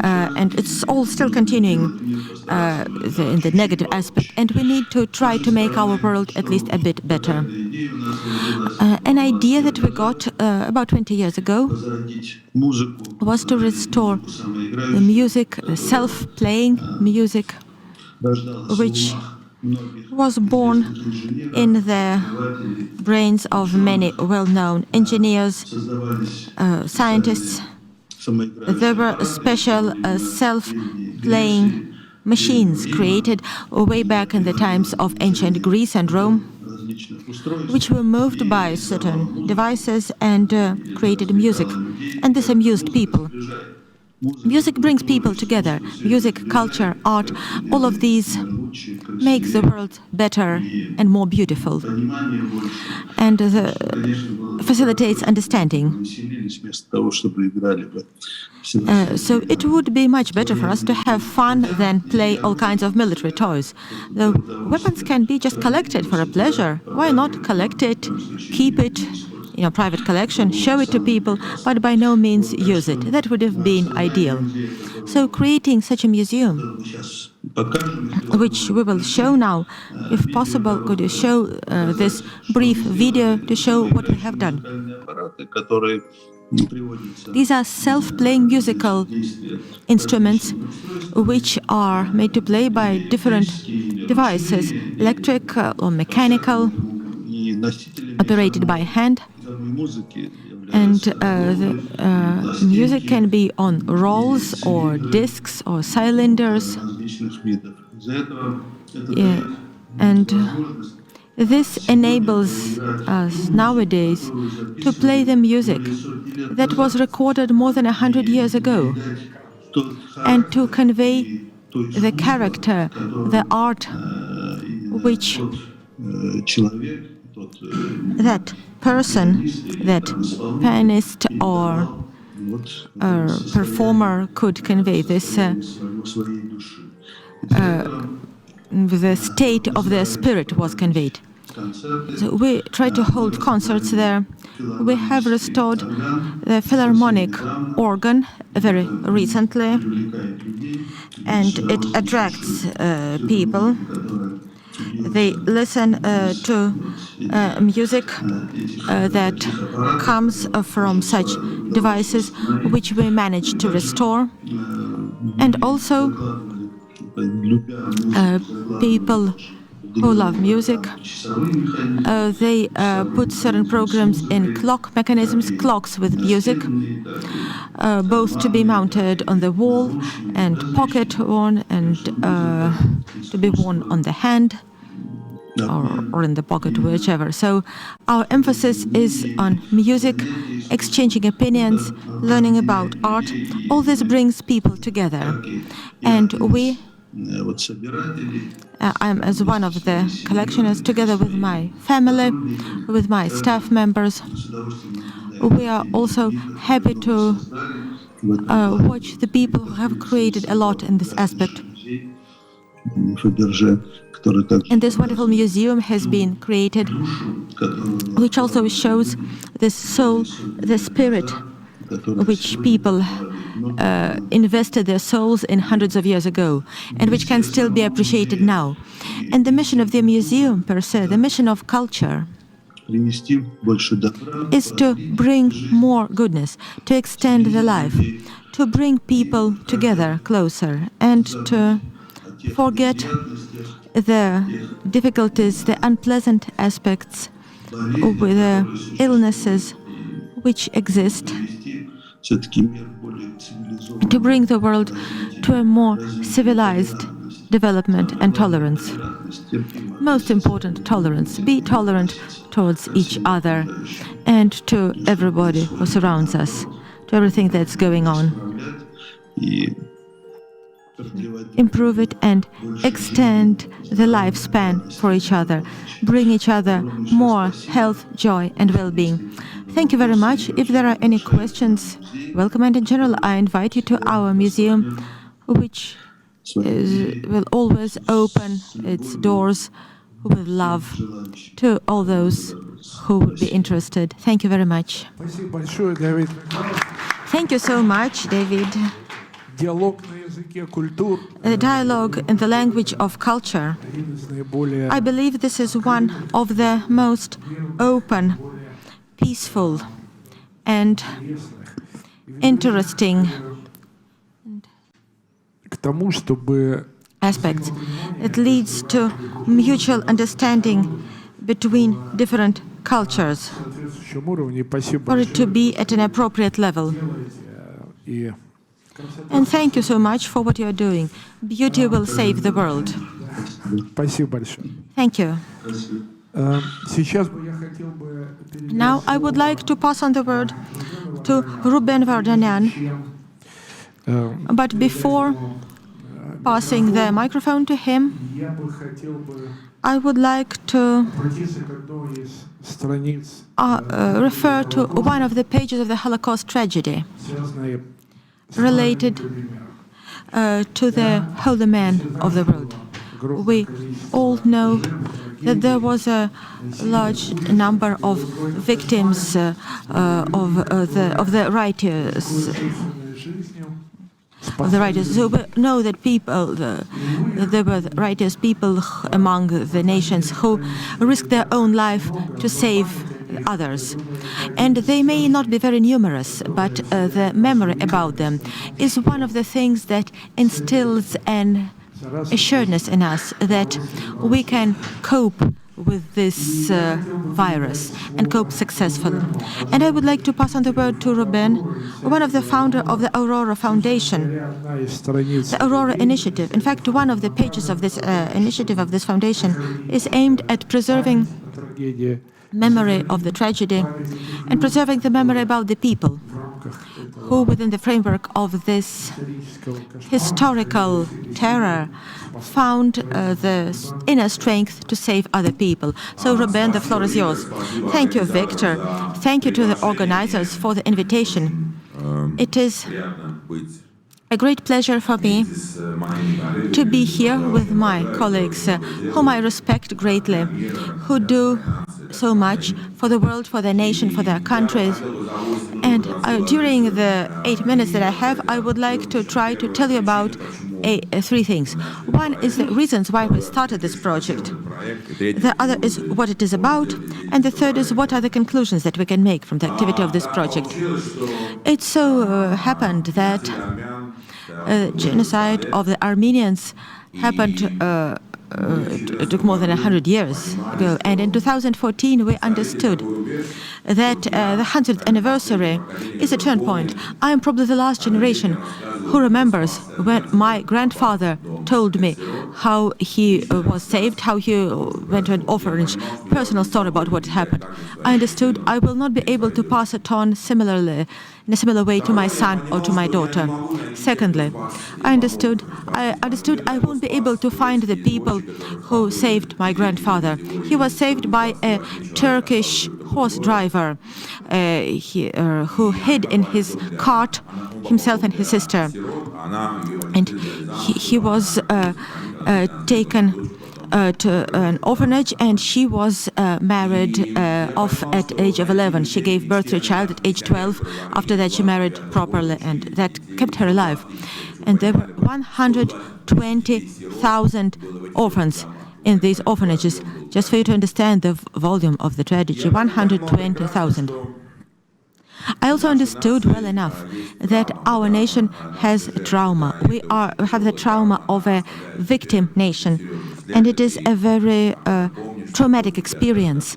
[SPEAKER 1] and it's all still continuing in the negative aspect, and we need to try to make our world at least a bit better. An idea that we got about 20 years ago was to restore the music, self-playing music, which was born in the brains of many well-known engineers, scientists. There were special self-playing machines created way back in the times of ancient Greece and Rome, which were moved by certain devices and created music. And this amused people. Music brings people together. Music, culture, art, all of these make the world better and more beautiful, and facilitates understanding. So it would be much better for us to have fun than play all kinds of military toys. The weapons can be just collected for a pleasure. Why not collect it, keep it in a private collection, show it to people, but by no means use it? That would have been ideal. So creating such a museum, which we will show now, if possible, could you show this brief video to show what we have done? These are self-playing musical instruments which are made to play by different devices, electric or mechanical, operated by hand. And the music can be on rolls or discs or cylinders. And this enables us nowadays to play the music that was recorded more than 100 years ago, and to convey the character, the art, which that person, that pianist or performer could convey. This the state of their spirit was conveyed. So we try to hold concerts there. We have restored the Philharmonic organ very recently, and it attracts people. They listen to music that comes from such devices, which we managed to restore. And also people who love music, they put certain programs in clock mechanisms, clocks with music, both to be mounted on the wall and pocket worn, and to be worn on the hand or in the pocket, whichever. So our emphasis is on music, exchanging opinions, learning about art. All this brings people together. And we, I'm as one of the collectioners, together with my family, with my staff members, we are also happy to watch the people who have created a lot in this aspect. And this wonderful museum has been created, which also shows the soul, the spirit, which people invested their souls in hundreds of years ago, and which can still be appreciated now. And the mission of the museum, per se, the mission of culture, is to bring more goodness, to extend the life, to bring people together closer, and to forget the difficulties, the unpleasant aspects, with the illnesses which exist, to bring the world to a more civilized development and tolerance. Most important, tolerance. Be tolerant towards each other and to everybody who surrounds us, to everything that's going on. Improve it and extend the lifespan for each other. Bring each other more health, joy, and well-being. Thank you very much. If there are any questions, welcome. And in general, I invite you to our museum, which will always open its doors with love to all those who would be interested. Thank you very much. Thank you so much, David. The dialogue in the language of culture. I believe this is one of the most open, peaceful, and interesting aspects. It leads to mutual understanding between different cultures, for it to be at an appropriate level. And thank you so much for what you are doing. Beauty will save the world. Thank you. Now I would like to pass on the word to Ruben Vardanyan. But before passing the microphone to him, I would like to refer to one of the pages of the Holocaust tragedy related to the holy man of the world. We all know that there was a large number of victims of the righteous. So we know that there were righteous people among the nations who risked their own life to save others. And they may not be very numerous, but the memory about them is one of the things that instills an assuredness in us that we can cope with this virus and cope successfully. And I would like to pass on the word to Ruben, one of the founders of the Aurora Foundation, the Aurora Initiative. In fact, one of the pages of this initiative of this foundation is aimed at preserving memory of the tragedy and preserving the memory about the people who, within the framework of this historical terror, found the inner strength to save other people. So, Ruben, the floor is yours. Thank you, Viktor. Thank you to the organizers for the invitation. It is a great pleasure for me to be here with my colleagues, whom I respect greatly, who do so much for the world, for their nation, for their countries. And during the 8 minutes that I have, I would like to try to tell you about three things. One is the reasons why we started this project. The other is what it is about. And the third is what are the conclusions that we can make from the activity of this project. It so happened that genocide of the Armenians happened it took more than 100 years ago. And in 2014, we understood that the 100th anniversary is a turn point. I am probably the last generation who remembers when my grandfather told me how he was saved, how he went to an orphanage, personal story about what happened. I understood I will not be able to pass it on similarly, in a similar way to my son or to my daughter. Secondly, I understood I won't be able to find the people who saved my grandfather. He was saved by a Turkish horse driver who hid in his cart himself and his sister. And he was taken to an orphanage, and she was married off at the age of 11. She gave birth to a child at age 12. After that, she married properly, and that kept her alive. And there were 120,000 orphans in these orphanages. Just for you to understand the volume of the tragedy, 120,000. I also understood well enough that our nation has trauma. We have the trauma of a victim nation, and it is a very traumatic experience.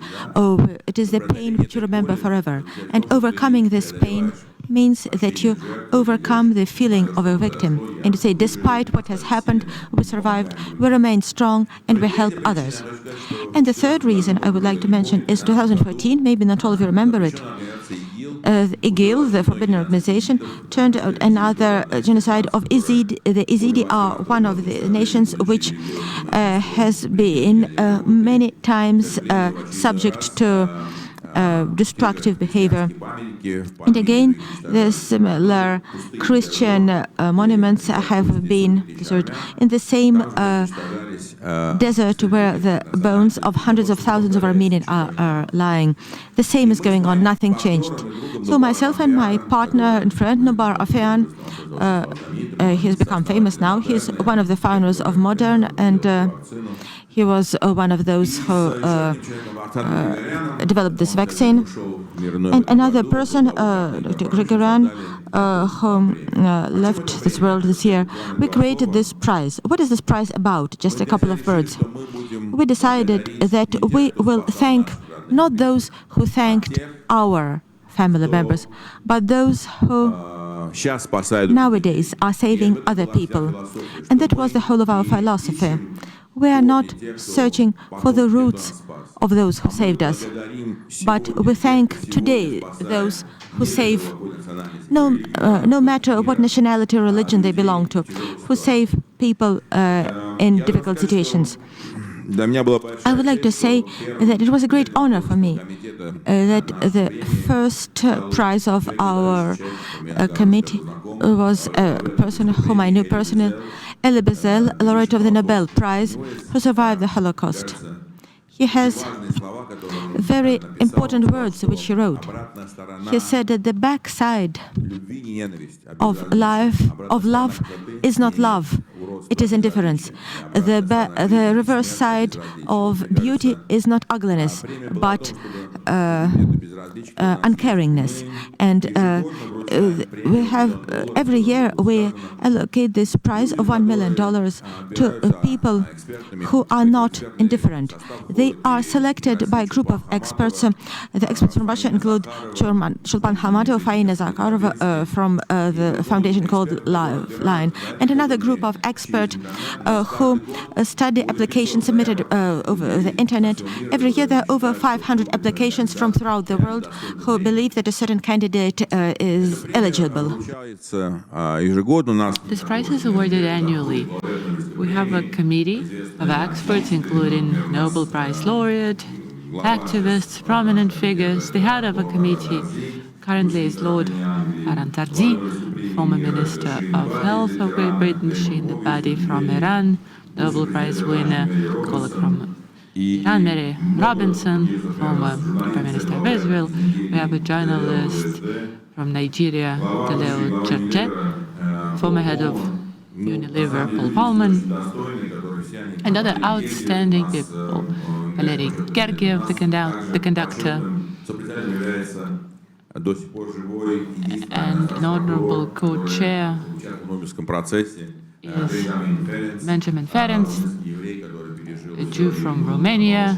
[SPEAKER 1] It is the pain which you remember forever. And overcoming this pain means that you overcome the feeling of a victim, and you say, despite what has happened, we survived, we remain strong, and we help others. And the third reason I would like to mention is 2014, maybe not all of you remember it. Aegis, the forbidden organization, turned out another genocide of Yazidi. The Yazidi are one of the nations which has been many times subject to destructive behavior. And again, the similar Christian monuments have been deserted in the same desert where the bones of hundreds of thousands of Armenians are lying. The same is going on, nothing changed. So myself and my partner and friend, Nubar Afeyan, he has become famous now. He's one of the founders of Modern, and he was one of those who developed this vaccine. And another person, Dr. Grigoran, who left this world this year, we created this prize. What is this prize about? Just a couple of words. We decided that we will thank not those who thanked our family members, but those who nowadays are saving other people. And that was the whole of our philosophy. We are not searching for the roots of those who saved us, but we thank today those who save, no matter what nationality or religion they belong to, who save people in difficult situations. I would like to say that it was a great honor for me that the first prize of our committee was a person whom I knew personally, Elie Wiesel, laureate of the Nobel Prize, who survived the Holocaust. He has very important words which he wrote. He said that the backside of love is not love. it is indifference. The reverse side of beauty is not ugliness, but uncaringness. And we have every year we allocate this prize of $1 million to people who are not indifferent. They are selected by a group of experts. The experts from Russia include Shulpan Khalmatov, Faina Zakharova from the foundation called Lifeline, and another group of experts who study applications submitted over the internet. Every year there are over 500 applications from throughout the world who believe that a certain candidate is eligible.
[SPEAKER 3] This prize is awarded annually. We have a committee of experts, including Nobel Prize laureate, activists, prominent figures. The head of a committee currently is Lord Arantarzi, former Minister of Health of Great Britain, Sheen the Badi from Iran, Nobel Prize winner, colleague from Iran, Mary Robinson, former Prime Minister of Israel. We have a journalist from Nigeria, Deleo Cherche, former head of Unilever, Paul Pullman, and other outstanding people. Valery Gergiev, the conductor, and an honorable co-chair is Benjamin Ferenc, a Jew from Romania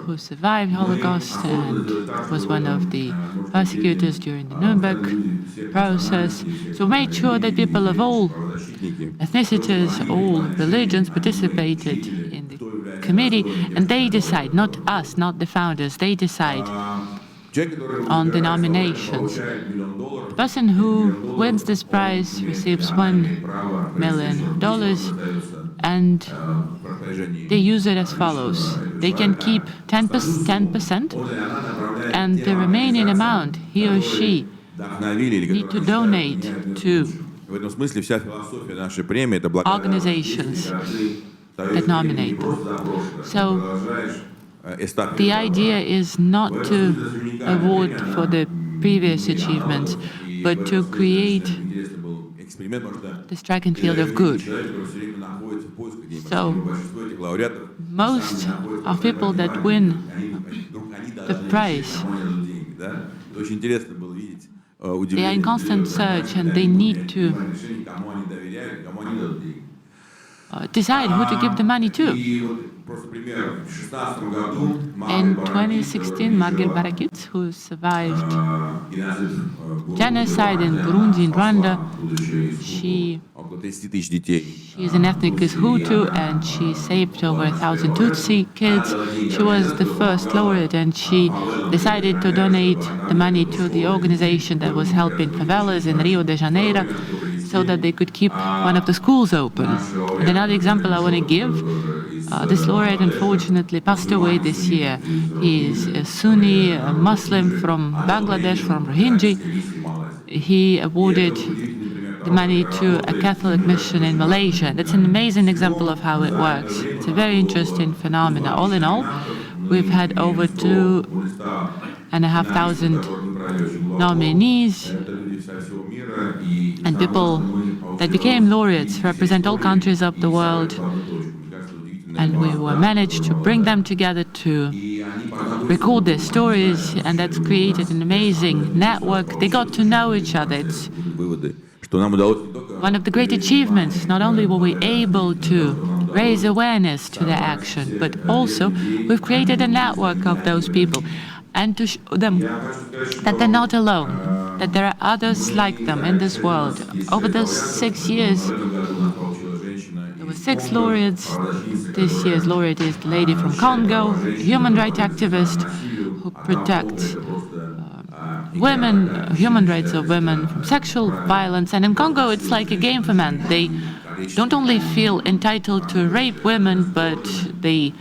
[SPEAKER 3] who survived Holocaust and was one of the persecutors during the Nuremberg process. So made sure that people of all ethnicities, all religions participated in the committee, and they decide, not us, not the founders, they decide on the nominations. The person who wins this prize receives $1 million, and they use it as follows. They can keep 10%, and the remaining amount he or she need to donate to organizations that nominate them. So the idea is not to award for the previous achievements, but to create this track and field of good. So most of people that win the prize, they are in constant search, and they need to decide who to give the money to. In 2016, Margit Barakits, who survived genocide in Burundi and Rwanda, she is an ethnic Hutu, and she saved over 1,000 Tutsi kids. She was the first laureate, and she decided to donate the money to the organization that was helping favelas in Rio de Janeiro, so that they could keep one of the schools open. And another example I want to give, this laureate unfortunately passed away this year. He is a Sunni a Muslim from Bangladesh, from Rohingya. He awarded the money to a Catholic mission in Malaysia. That's an amazing example of how it works. It's a very interesting phenomenon. All in all, we've had over 2,500 nominees, and people that became laureates represent all countries of the world, and we were managed to bring them together to record their stories, and that's created an amazing network. They got to know each other. It's one of the great achievements. Not only were we able to raise awareness to their action, but also we've created a network of those people, and to show them that they're not alone, that there are others like them in this world. Over those 6 years, there were 6 laureates. This year's laureate is the lady from Congo, a human rights activist who protects women, human rights of women from sexual violence. And in Congo, it's like a game for men. They don't only feel entitled to rape women, but they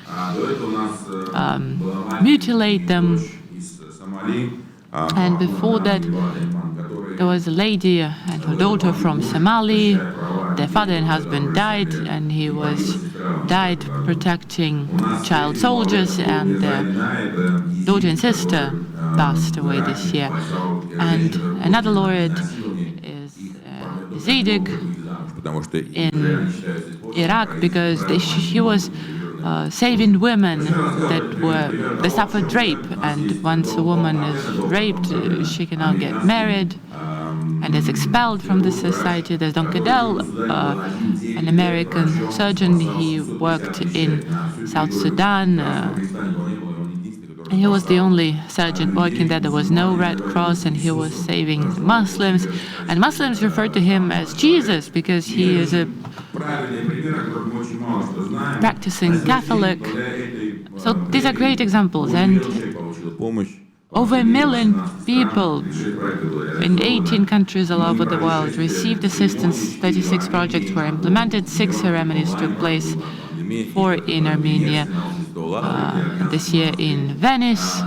[SPEAKER 3] mutilate them. And before that, there was a lady and her daughter from Somali. Their father and husband died, and he died protecting child soldiers, and their daughter and sister passed away this year. And another laureate is Zedek in Iraq because he was saving women that suffered rape, and once a woman is raped, she cannot get married and is expelled from the society. There's Don Cadell, an American surgeon. He worked in South Sudan. He was the only surgeon working there. There was no Red Cross, and he was saving Muslims. And Muslims refer to him as Jesus because he is a practicing Catholic. So these are great examples. And over 1 million people in 18 countries all over the world received assistance. 36 projects were implemented. 6 ceremonies took place, 4 in Armenia. This year in Venice,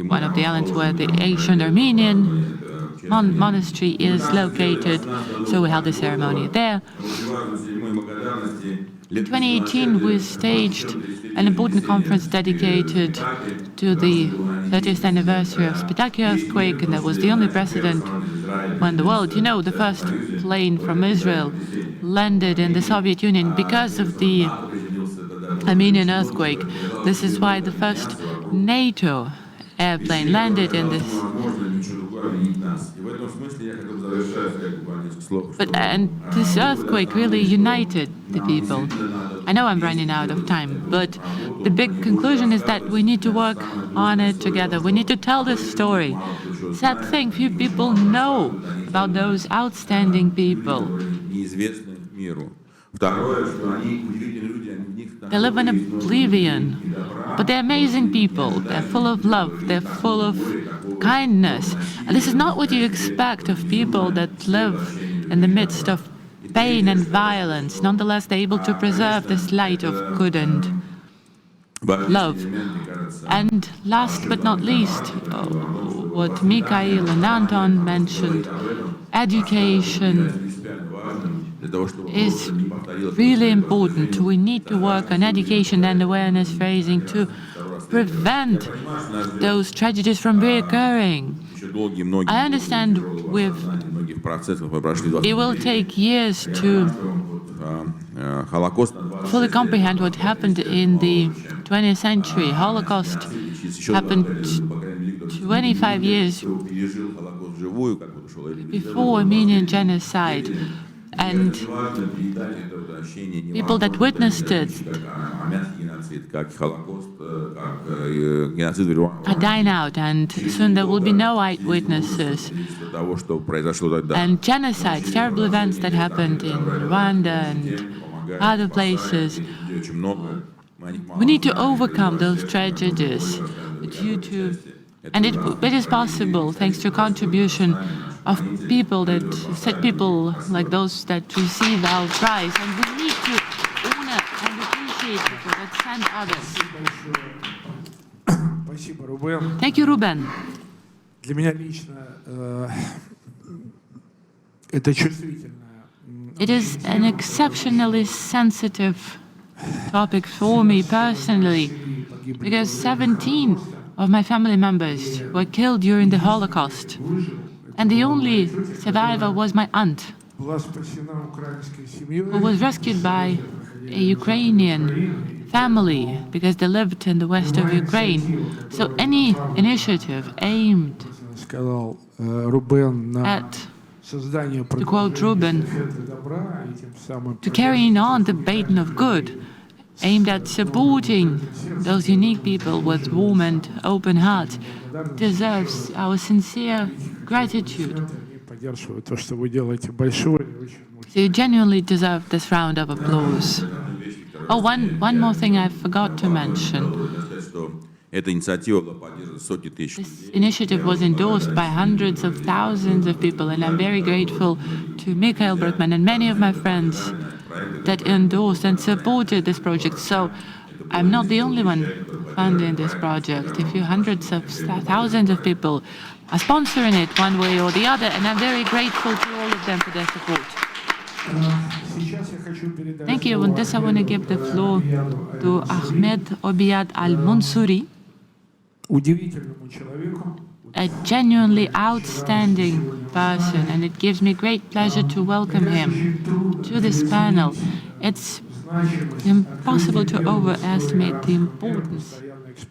[SPEAKER 3] one of the islands where the ancient Armenian monastery is located, so we held the ceremony there. In 2018, we staged an important conference dedicated to the 30th anniversary of Spitaki earthquake, and that was the only precedent when the world, the first plane from Israel landed in the Soviet Union because of the Armenian earthquake. This is why the first NATO airplane landed in this. And this earthquake really united the people. I know I'm running out of time, but the big conclusion is that we need to work on it together. We need to tell this story. Sad thing, few people know about those outstanding people. They live in oblivion, but they're amazing people. They're full of love. They're full of kindness. And this is not what you expect of people that live in the midst of pain and violence. Nonetheless, they're able to preserve this light of good and love. And last but not least, what Mikhail and Anton mentioned, education is really important. We need to work on education and awareness raising to prevent those tragedies from reoccurring. I understand it will take years to fully comprehend what happened in the 20th century. Holocaust happened 25 years before Armenian genocide. And people that witnessed it are dying out, and soon there will be no eyewitnesses. And genocides, terrible events that happened in Rwanda and other places. We need to overcome those tragedies and it is possible thanks to contribution of people like those that receive our prize, and we need to honor and appreciate people that send others. Thank you, Ruben.
[SPEAKER 2] Для меня лично это чувствительное.
[SPEAKER 3] It is an exceptionally sensitive topic for me personally, because 17 of my family members were killed during the Holocaust. And the only survivor was my aunt, who was rescued by a Ukrainian family because they lived in the west of Ukraine. So any initiative aimed at, to quote Ruben, to carrying on the baton of good, aimed at supporting those unique people with warm and open hearts, deserves our sincere gratitude. So you genuinely deserve this round of applause. Oh, one more thing I forgot to mention. This initiative was endorsed by hundreds of thousands of people, and I'm very grateful to Mikhail Fridman and many of my friends that endorsed and supported this project. So I'm not the only one funding this project. A few hundreds of thousands of people are sponsoring it one way or the other, and I'm very grateful to all of them for their support. Thank you. On this, I want to give the floor to Ahmed Obiad al-Mansoori, a genuinely outstanding person, and it gives me great pleasure to welcome him to this panel. It's impossible to overestimate the importance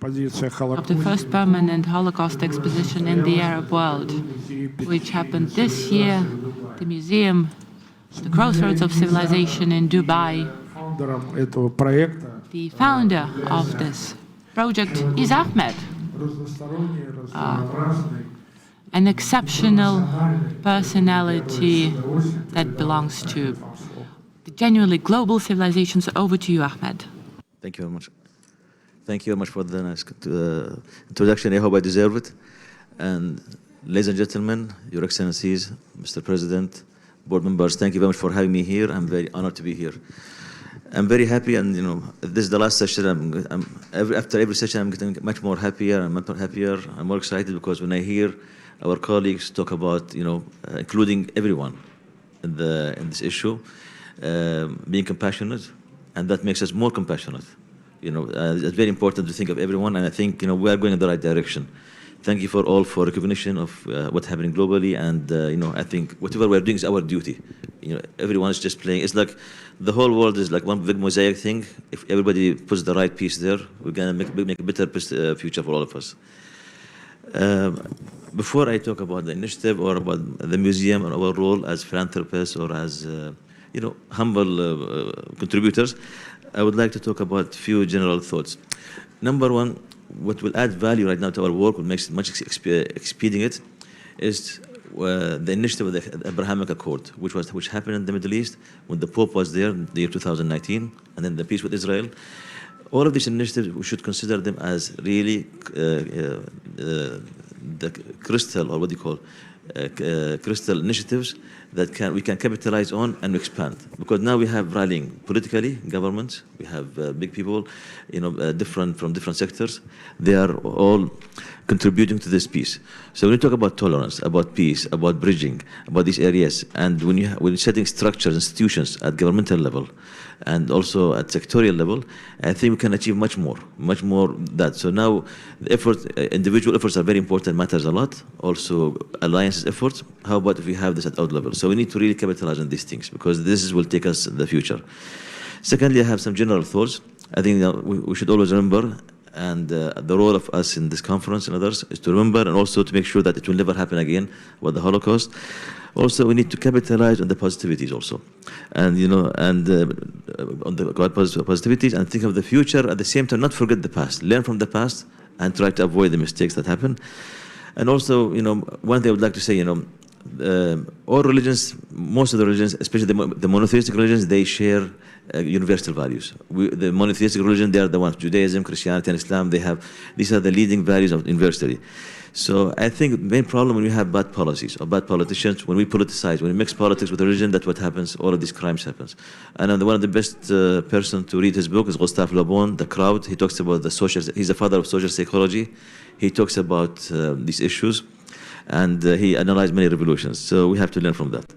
[SPEAKER 3] of the first permanent Holocaust exposition in the Arab world, which happened this year, the museum, the Crossroads of Civilization in Dubai. The founder of this project is Ahmed, an exceptional personality that belongs to the genuinely global civilizations. Over to you, Ahmed.
[SPEAKER 6] Thank you very much. Thank you very much for the nice introduction. I hope I deserve it. And ladies and gentlemen, Your Excellencies, Mr. President, board members, thank you very much for having me here. I'm very honored to be here. I'm very happy, and this is the last session. After every session, I'm getting much more happier. I'm much happier. I'm more excited because when I hear our colleagues talk about, including everyone in this issue, being compassionate, and that makes us more compassionate. It's very important to think of everyone, and I think we are going in the right direction. Thank you for all for recognition of what's happening globally, and I think whatever we're doing is our duty. Everyone is just playing. It's like the whole world is like one big mosaic thing. If everybody puts the right piece there, we're gonna make a better future for all of us. Before I talk about the initiative or about the museum and our role as philanthropists or as humble contributors, I would like to talk about a few general thoughts. Number one, what will add value right now to our work, what makes it much expeding it, is the initiative of the Abrahamic Accord, which happened in the Middle East when the Pope was there in the year 2019, and then the peace with Israel. All of these initiatives, we should consider them as really the crystal, or what do you call, crystal initiatives that we can capitalize on and expand. Because now we have rallying politically, governments, we have big people, from different sectors. They are all contributing to this peace. So when you talk about tolerance, about peace, about bridging, about these areas, and when you're setting structures, institutions at governmental level, and also at sectorial level, I think we can achieve much more that. So now the effort, individual efforts are very important, matters a lot. Also alliances efforts. How about if we have this at our level? So we need to really capitalize on these things because will take us in the future. Secondly, I have some general thoughts. I think we should always remember, and the role of us in this conference and others is to remember and also to make sure that it will never happen again with the Holocaust. Also, we need to capitalize on the positivities also, and on the positivities, and think of the future at the same time. Not forget the past, learn from the past, and try to avoid the mistakes that happen. And also, one thing I would like to say, all religions, most of the religions, especially the monotheistic religions, they share universal values. The monotheistic religion, they are the ones, Judaism, Christianity, and Islam, these are the leading values of universally. So I think the main problem when we have bad policies or bad politicians, when we politicize, when we mix politics with religion, that's what happens, all of these crimes happens. And one of the best person to read his book is Gustave Le Bon, The Crowd. He talks about he's the father of social psychology. He talks about these issues, and he analyzed many revolutions. So we have to learn from that.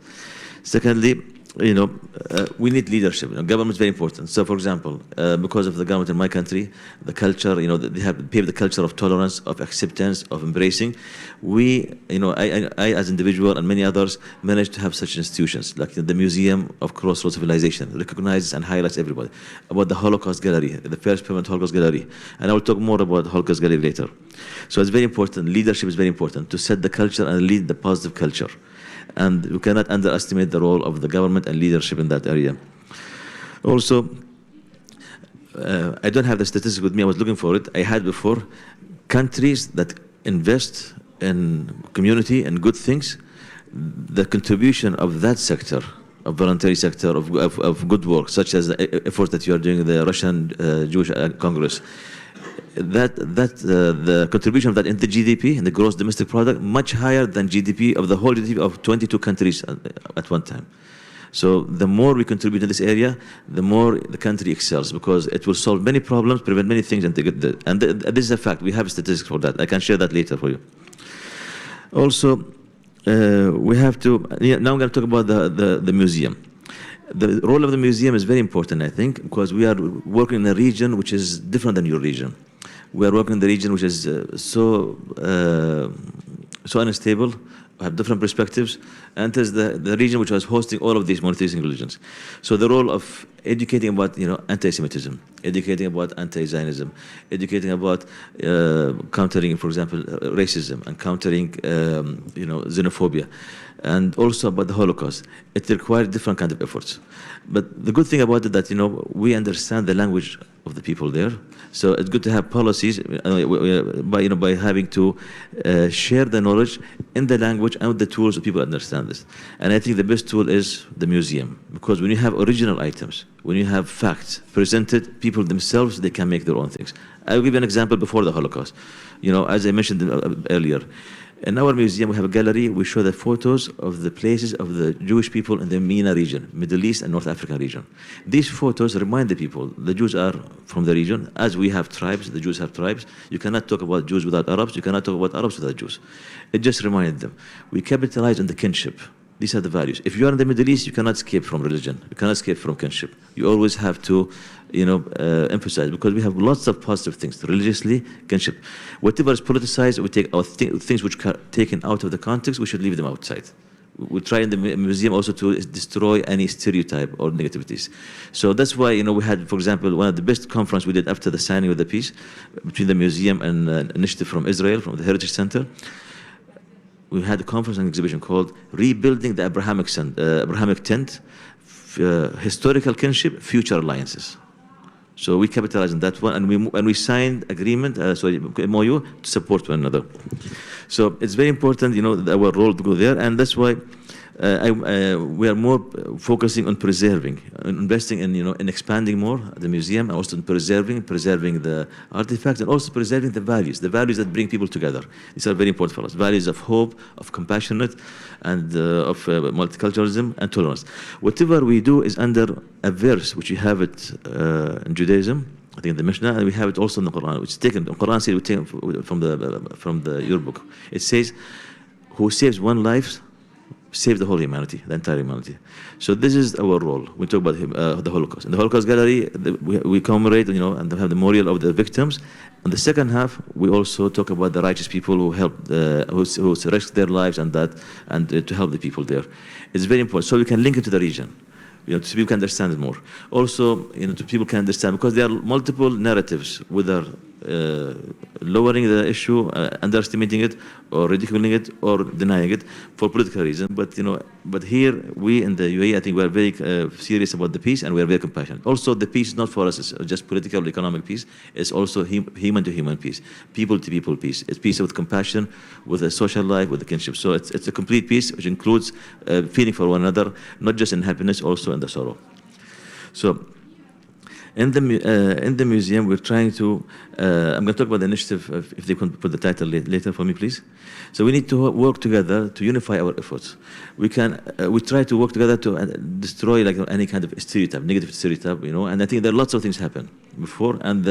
[SPEAKER 6] Secondly, we need leadership. Government is very important. So, for example, because of the government in my country, the culture, they have paved the culture of tolerance, of acceptance, of embracing. I as individual and many others managed to have such institutions, like the Museum of Crossroads Civilization, recognizes and highlights everybody. About the Holocaust Gallery, the first permanent Holocaust Gallery. And I will talk more about Holocaust Gallery later. So it's very important. Leadership is very important to set the culture and lead the positive culture. And we cannot underestimate the role of the government and leadership in that area. Also, I don't have the statistics with me. I was looking for it. I had before. Countries that invest in community and good things, the contribution of that sector, of voluntary sector, of good work, such as the effort that you are doing in the Russian Jewish Congress, the contribution of that in the GDP, in the gross domestic product, much higher than GDP of the whole GDP of 22 countries at one time. So the more we contribute in this area, the more the country excels, because it will solve many problems, prevent many things, and this is a fact. We have statistics for that. I can share that later for you. Also, we have to, now I'm going to talk about the museum. The role of the museum is very important, I think, because we are working in a region which is different than your region. We are working in the region which is so so unstable, have different perspectives, and it is the region which was hosting all of these monotheistic religions. So the role of educating about anti-Semitism, educating about anti-Zionism, educating about countering, for example, racism, and countering xenophobia, and also about the Holocaust. It required different kind of efforts. But the good thing about it that we understand the language of the people there. So it's good to have policies by having to share the knowledge in the language and with the tools so people understand this. And I think the best tool is the museum, because when you have original items, when you have facts presented, people themselves, they can make their own things. I'll give you an example before the Holocaust. As I mentioned earlier, in our museum, we have a gallery. We show the photos of the places of the Jewish people in the MENA region, Middle East and North African region. These photos remind the people, the Jews are from the region. As we have tribes, the Jews have tribes. You cannot talk about Jews without Arabs. You cannot talk about Arabs without Jews. It just reminded them. We capitalize on the kinship. These are the values. If you are in the Middle East, you cannot escape from religion. You cannot escape from kinship. You always have to, emphasize, because we have lots of positive things, religiously, kinship. Whatever is politicized, we take our things which are taken out of the context, we should leave them outside. We try in the museum also to destroy any stereotype or negativities. So that's why, we had, for example, one of the best conference we did after the signing of the peace between the museum and an initiative from Israel, from the Heritage Center. We had a conference and exhibition called Rebuilding the Abrahamic Tent, Historical Kinship, Future Alliances. So we capitalized on that one, and we signed agreement, MOU, to support one another. So it's very important, our role to go there, and that's why we are more focusing on preserving, investing in expanding more the museum, and also in preserving the artifacts, and also preserving the values that bring people together. These are very important for us. Values of hope, of compassionate, and of multiculturalism and tolerance. Whatever we do is under a verse, which you have it in Judaism, I think in the Mishnah, and we have it also in the Quran, which is taken. The Quran says we take from your book. It says, "Who saves one life save the whole humanity, the entire humanity." So this is our role. We talk about the Holocaust. In the Holocaust Gallery, we commemorate, and have the memorial of the victims. In the second half, we also talk about the righteous people who helped, who risked their lives and to help the people there. It's very important. So we can link it to the region. So people can understand it more. Also, so people can understand, because there are multiple narratives, whether lowering the issue, underestimating it, or ridiculing it, or denying it for political reasons. But here we in the UAE, I think we are very serious about the peace, and we are very compassionate. Also, the peace is not for us; it's just political or economic peace. It's also human to human peace, people to people peace. It's peace with compassion, with a social life, with the kinship. So it's a complete peace, which includes feeling for one another, not just in happiness, also in the sorrow. So. In the museum, we're trying to, I'm going to talk about the initiative, if they can put the title later for me, please. So we need to work together to unify our efforts. We try to work together to destroy any kind of stereotype, negative stereotype, and I think there are lots of things happen before, and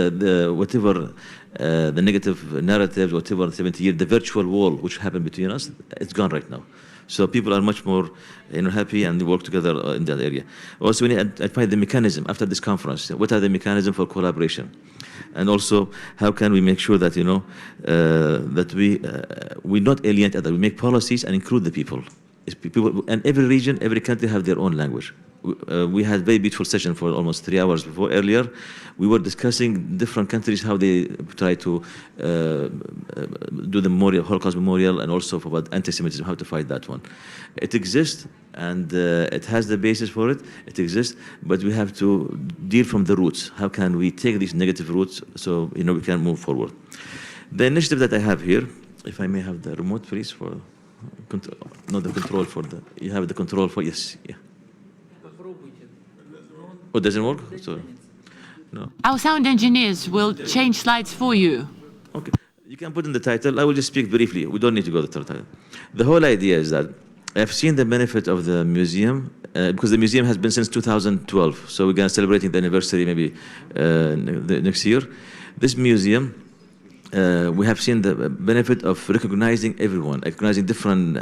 [SPEAKER 6] whatever the negative narratives, whatever 70 years, the virtual wall which happened between us, it's gone right now. So people are much more happy, and work together in that area. Also, we need to find the mechanism after this conference. What are the mechanisms for collaboration? And also, how can we make sure that that we not alienate others? We make policies and include the people. And every region, every country have their own language. We had a very beautiful session for almost 3 hours earlier. We were discussing different countries, how they try to do the Holocaust memorial, and also about anti-Semitism, how to fight that one. It exists, and it has the basis for it. It exists, but we have to deal from the roots. How can we take these negative roots so we can move forward? The initiative that I have here, if I may have the remote, please, for not the control for the. You have the control for yes, yeah. Oh, doesn't work? So, no.
[SPEAKER 3] Our sound engineers will change slides for you.
[SPEAKER 6] Okay. You can put in the title. I will just speak briefly. We don't need to go to the title. The whole idea is that I've seen the benefit of the museum, because the museum has been since 2012. So we're going to celebrating the anniversary maybe next year. This museum we have seen the benefit of recognizing everyone, recognizing different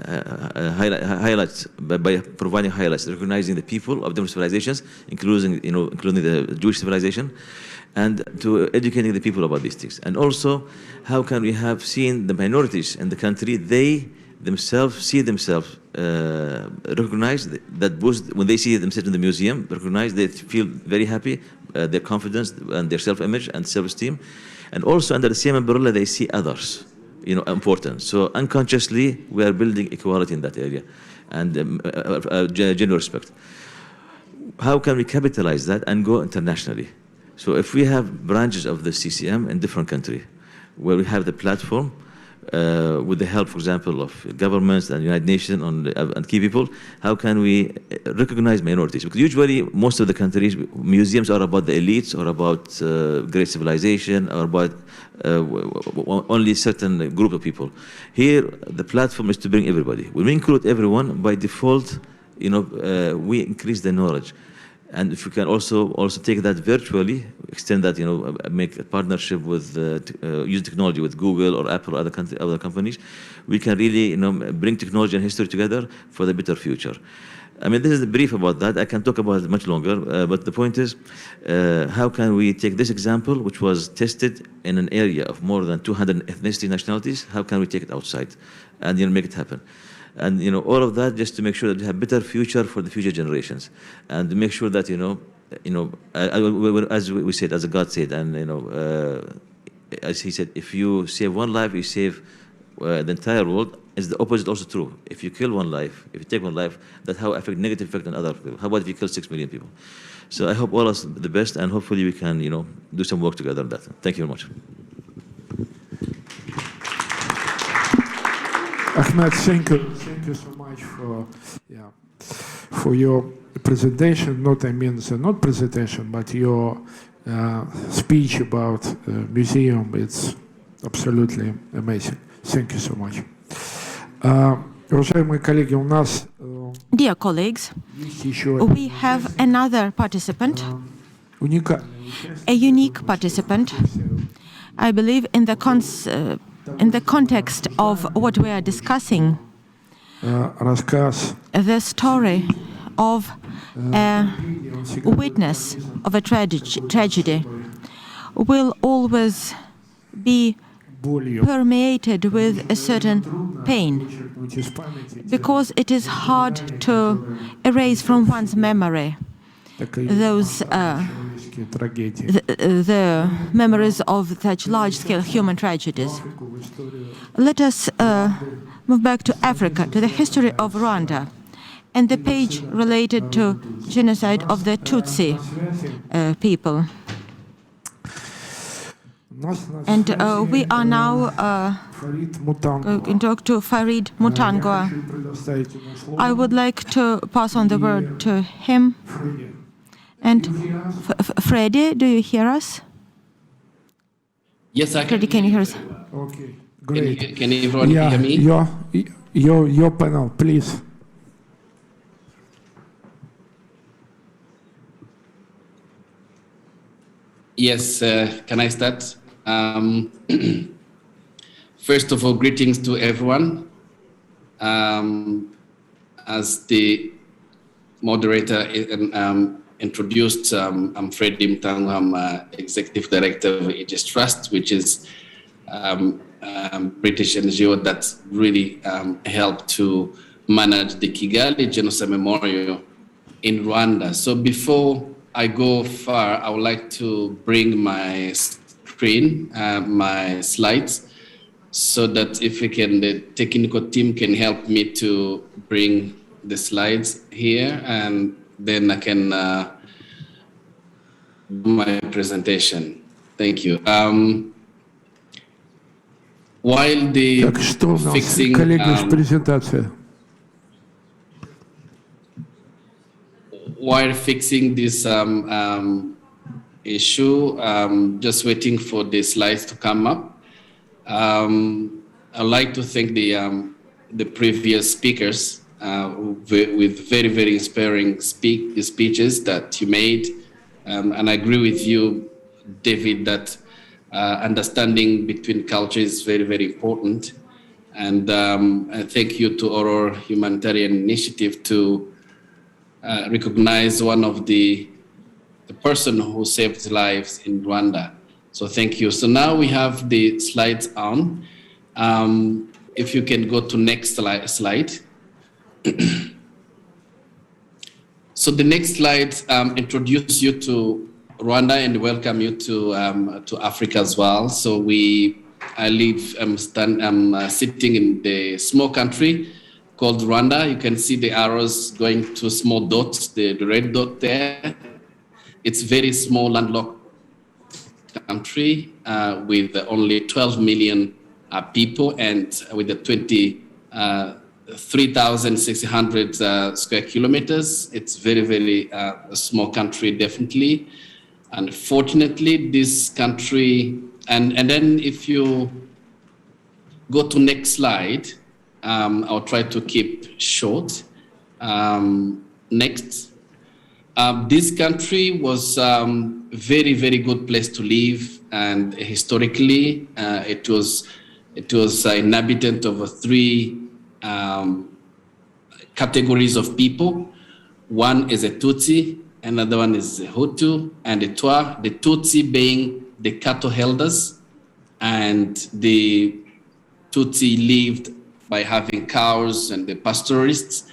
[SPEAKER 6] highlights by providing highlights, recognizing the people of different civilizations, including the Jewish civilization, and to educating the people about these things. And also, how can we have seen the minorities in the country? They themselves see themselves recognized that both when they see themselves in the museum, recognize, they feel very happy, their confidence and their self-image and self-esteem. And also under the same umbrella, they see others, important. So unconsciously, we are building equality in that area and genuine respect. How can we capitalize that and go internationally? So if we have branches of the CCM in different countries, where we have the platform, with the help, for example, of governments and United Nations and key people, how can we recognize minorities? Because usually, most of the countries, museums are about the elites or about great civilization or about only a certain group of people. Here, the platform is to bring everybody. When we include everyone, by default, we increase the knowledge. And if we can also take that virtually, extend that, make a partnership with, use technology with Google or Apple or other companies, we can really, bring technology and history together for the better future. I mean, this is the brief about that. I can talk about it much longer, but the point is, how can we take this example, which was tested in an area of more than 200 ethnicity nationalities, how can we take it outside and make it happen? And all of that just to make sure that we have better future for the future generations, and to make sure that as we said, as God said, and as He said, if you save one life, you save the entire world. Is the opposite also true? If you kill one life, if you take one life, that how affect negative effect on other people. How about if you kill 6 million people? So I hope all us the best, and hopefully we can do some work together on that. Thank you very much.
[SPEAKER 2] Ahmed, thank you so much for your presentation. Not presentation, but your speech about museum. It's absolutely amazing. Thank you so much. Уважаемые коллеги, у нас
[SPEAKER 1] Dear colleagues, we have another participant, a unique participant, I believe, in the context of what we are discussing, the story of a witness of a tragedy will always be permeated with a certain pain, because it is hard to erase from one's memory those the memories of such large-scale human tragedies. Let us move back to Africa, to the history of Rwanda, and the page related to genocide of the Tutsi people. And we are now going to talk to Farid Mutanguha. I would like to pass on the word to him. And Freddy, do you hear us?
[SPEAKER 7] Yes, I can.
[SPEAKER 1] Freddy, can you hear us?
[SPEAKER 2] Okay, great.
[SPEAKER 7] Can everyone hear me?
[SPEAKER 2] Your panel, please.
[SPEAKER 7] Yes, can I start? First of all, greetings to everyone. As the moderator introduced, I'm Freddy Mutanguha. I'm Executive Director of Aegis Trust, which is British NGO that really helped to manage the Kigali Genocide Memorial in Rwanda. So before I go far, I would like to bring my screen, my slides, so that if we can, the technical team can help me to bring the slides here, and then I can do my presentation. Thank you. While the fixing while fixing this issue, just waiting for the slides to come up. I'd like to thank the previous speakers with very, very inspiring speeches that you made. And I agree with you, David, that understanding between cultures is very, very important. And thank you to Aurora Humanitarian Initiative to recognize one of the person who saved lives in Rwanda. So thank you. So now we have the slides on. If you can go to next slide. So the next slide introduce you to Rwanda and welcome you to Africa as well. So I'm sitting in the small country called Rwanda. You can see the arrows going to small dots, the red dot there. It's very small landlocked country with only 12 million people and with the 3,600 square kilometers. It's very, very a small country, definitely. Unfortunately, this country, and then if you go to next slide, I'll try to keep short. Next. This country was very, very good place to live, and historically, it was inhabitant of three categories of people. One is a Tutsi, another one is a Hutu, and a Twa. The Tutsi being the cattle herders, and the Tutsi lived by having cows and the pastoralists,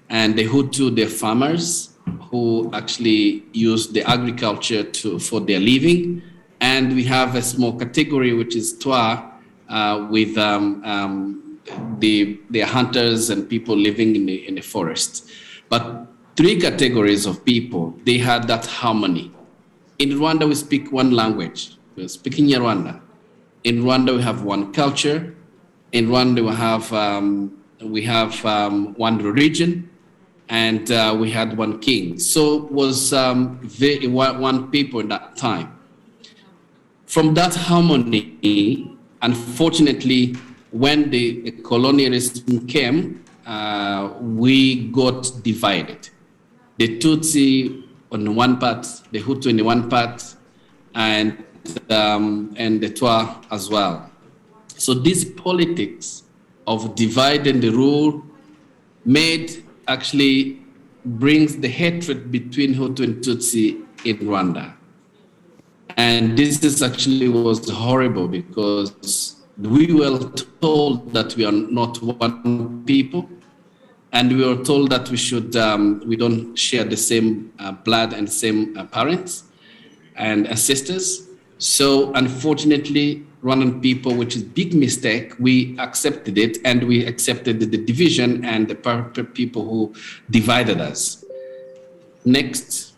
[SPEAKER 7] and the Hutu, the farmers, who actually use the agriculture for their living. And we have a small category, which is Twa, with the hunters and people living in the forest. But three categories of people, they had that harmony. In Rwanda, we speak one language. We're speaking Rwanda. In Rwanda, we have one culture. In Rwanda, we have one religion, and we had one king. So it was one people in that time. From that harmony, unfortunately, when the colonialism came, we got divided. The Tutsi on one part, the Hutu in the one part, and the Twa as well. So this politics of dividing the rule actually brings the hatred between Hutu and Tutsi in Rwanda. And this was horrible because we were told that we are not one people, and we were told that we don't share the same blood and same parents and ancestors. So unfortunately, Rwandan people, which is a big mistake, we accepted it, and we accepted the division and the people who divided us. Next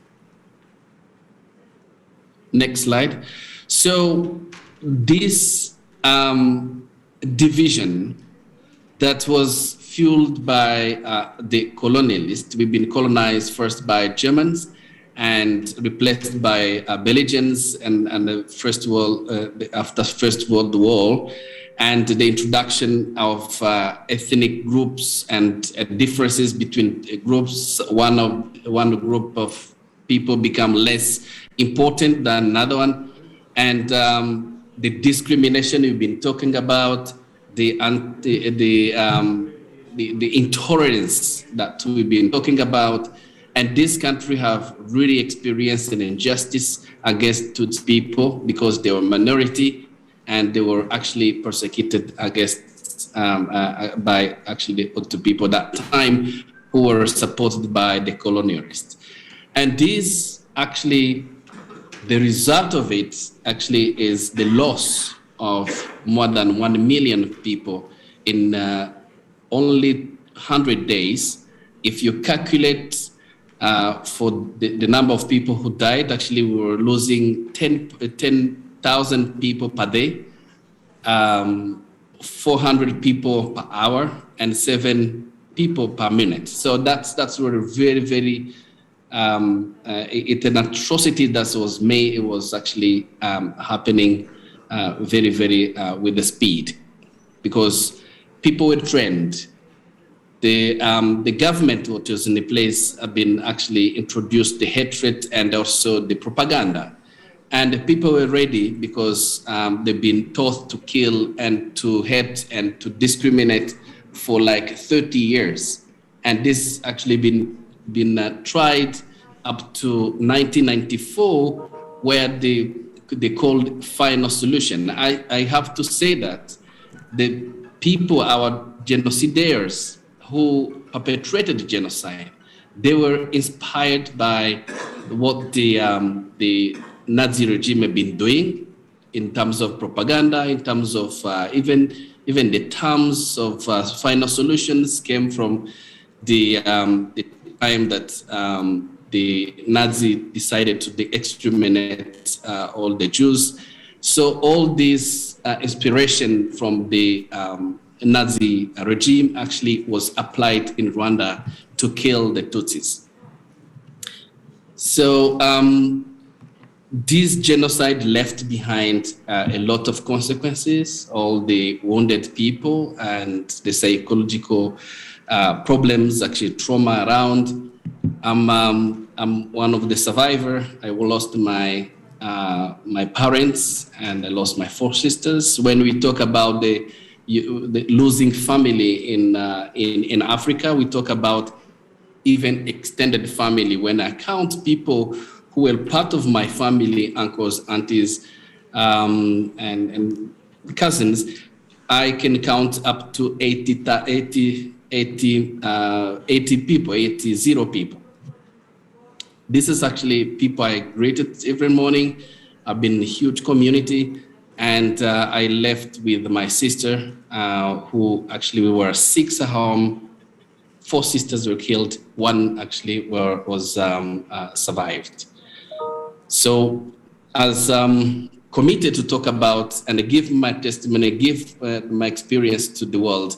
[SPEAKER 7] slide. So this division that was fueled by the colonialists, we've been colonized first by Germans and replaced by Belgians and the after First World War, and the introduction of ethnic groups and differences between groups. One group of people become less important than another one, and the discrimination we've been talking about, the intolerance that we've been talking about. And this country have really experienced an injustice against Tutsi people because they were minority, and they were actually persecuted against by actually the Hutu people that time, who were supported by the colonialists. And this actually, the result of it actually is the loss of more than 1 million people in only 100 days. If you calculate for the number of people who died, actually we were losing 10,000 people per day, 400 people per hour, and 7 people per minute. So that's really very, very, it's an atrocity that was made. It was actually happening very, very with the speed, because people were trained. The government, which was in the place, have been actually introduced the hatred and also the propaganda. And people were ready because they've been taught to kill and to hate and to discriminate for like 30 years. And this actually been tried up to 1994, where they called final solution. I have to say that the people, our genocidaires who perpetrated genocide, they were inspired by what the Nazi regime had been doing in terms of propaganda, in terms of even the terms of final solutions came from the time that the Nazi decided to exterminate all the Jews. So all this inspiration from the Nazi regime actually was applied in Rwanda to kill the Tutsis. So this genocide left behind a lot of consequences, all the wounded people and the psychological problems, actually trauma around. I'm one of the survivors. I lost my parents and I lost my 4 sisters. When we talk about the losing family in Africa, we talk about even extended family. When I count people who were part of my family, uncles, aunties, and cousins, I can count up to 80 people. This is actually people I greeted every morning. I've been in a huge community, and I left with my sister, who actually we were 6 at home. 4 sisters were killed. 1 actually was survived. So as committed to talk about and give my testimony, give my experience to the world,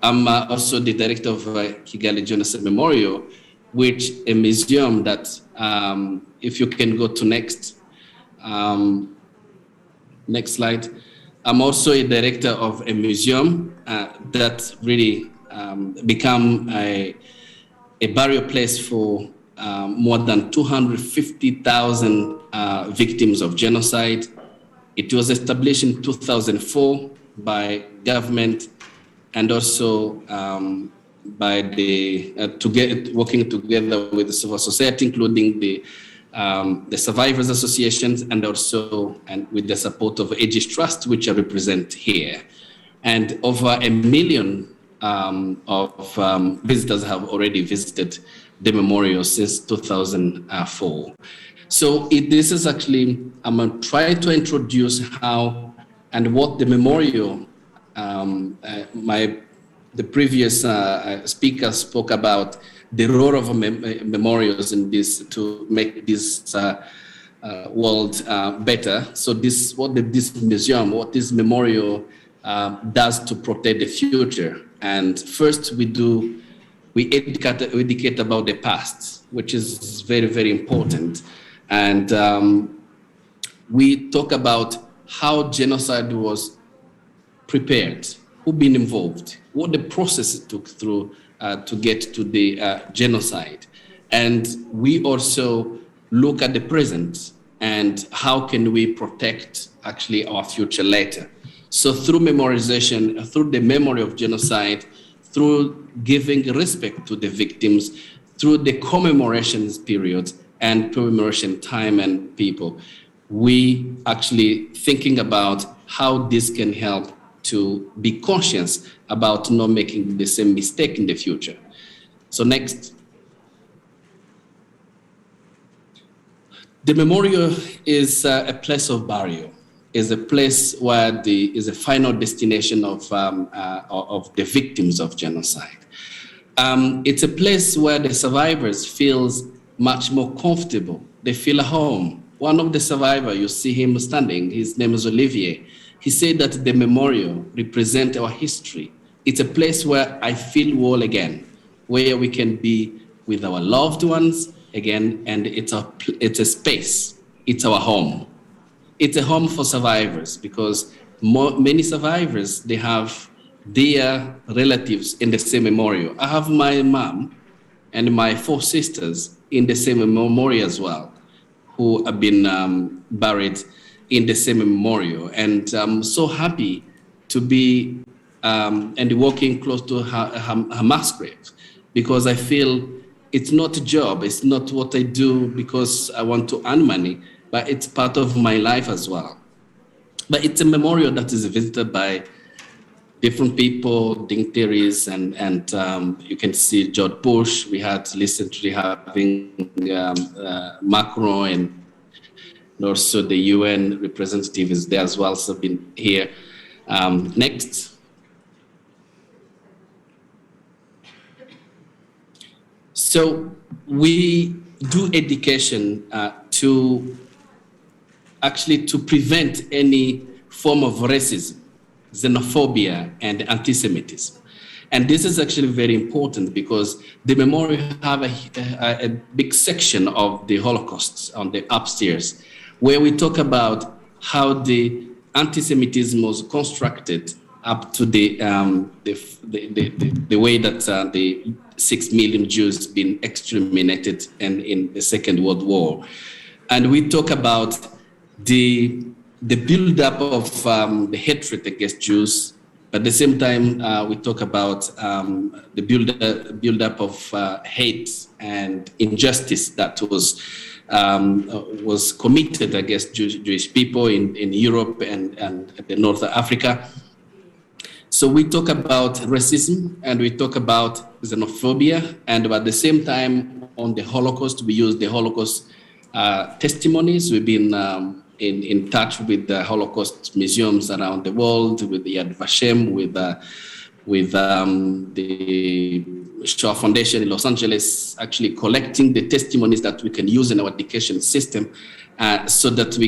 [SPEAKER 7] I'm also the director of Kigali Genocide Memorial, which a museum that, if you can go to next slide. I'm also a director of a museum that really become a burial place for more than 250,000 victims of genocide. It was established in 2004 by government and also by working together with the civil society, including the survivors associations and with the support of Aegis Trust, which I represent here. And over 1 million of visitors have already visited the memorial since 2004. So this is actually, I'm going to try to introduce how and what the memorial, the previous speaker spoke about the role of memorials in this to make this world better. So this museum, what this memorial does to protect the future. And first we educate about the past, which is very, very important. And we talk about how genocide was prepared, who been involved, what the process it took through to get to the genocide. And we also look at the present and how can we protect actually our future later. So through memorization, through the memory of genocide, through giving respect to the victims, through the commemorations period and commemoration time and people, we actually thinking about how this can help to be conscious about not making the same mistake in the future. So next. The memorial is a place of burial, is a place where is a final destination of the victims of genocide. It's a place where the survivors feels much more comfortable. They feel at home. One of the survivors, you see him standing, his name is Olivier. He said that the memorial represents our history. It's a place where I feel whole again, where we can be with our loved ones again, and it's a space. It's our home. It's a home for survivors because many survivors, they have their relatives in the same memorial. I have my mom and my 4 sisters in the same memorial as well, who have been buried in the same memorial. And I'm so happy to be and walking close to her mass grave, because I feel it's not a job, it's not what I do because I want to earn money, but it's part of my life as well. But it's a memorial that is visited by different people, dignitaries, and you can see George Bush. We had recently having Macron, and also the UN representative is there as well, so been here. Next. So we do education to prevent any form of racism, xenophobia, and antisemitism. And this is actually very important because the memorial have a big section of the Holocaust on the upstairs, where we talk about how the antisemitism was constructed up to the way that the 6 million Jews been exterminated in the Second World War. And we talk about the buildup of the hatred against Jews, but at the same time, we talk about the buildup of hate and injustice that was committed against Jewish people in Europe and the North Africa. So we talk about racism and we talk about xenophobia, and at the same time on the Holocaust, we use the Holocaust testimonies. We've been in touch with the Holocaust museums around the world, with the Yad Vashem, with the Shoah Foundation in Los Angeles, actually collecting the testimonies that we can use in our education system, so that we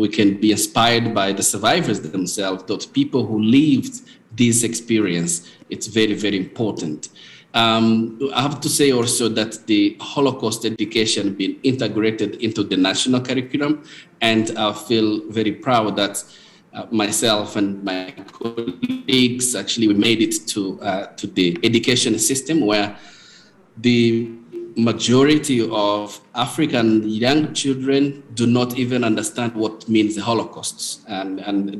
[SPEAKER 7] can be inspired by the survivors themselves, those people who lived this experience. It's very, very important. I have to say also that the Holocaust education been integrated into the national curriculum, and I feel very proud that myself and my colleagues actually we made it to the education system, where the majority of African young children do not even understand what means the Holocaust, and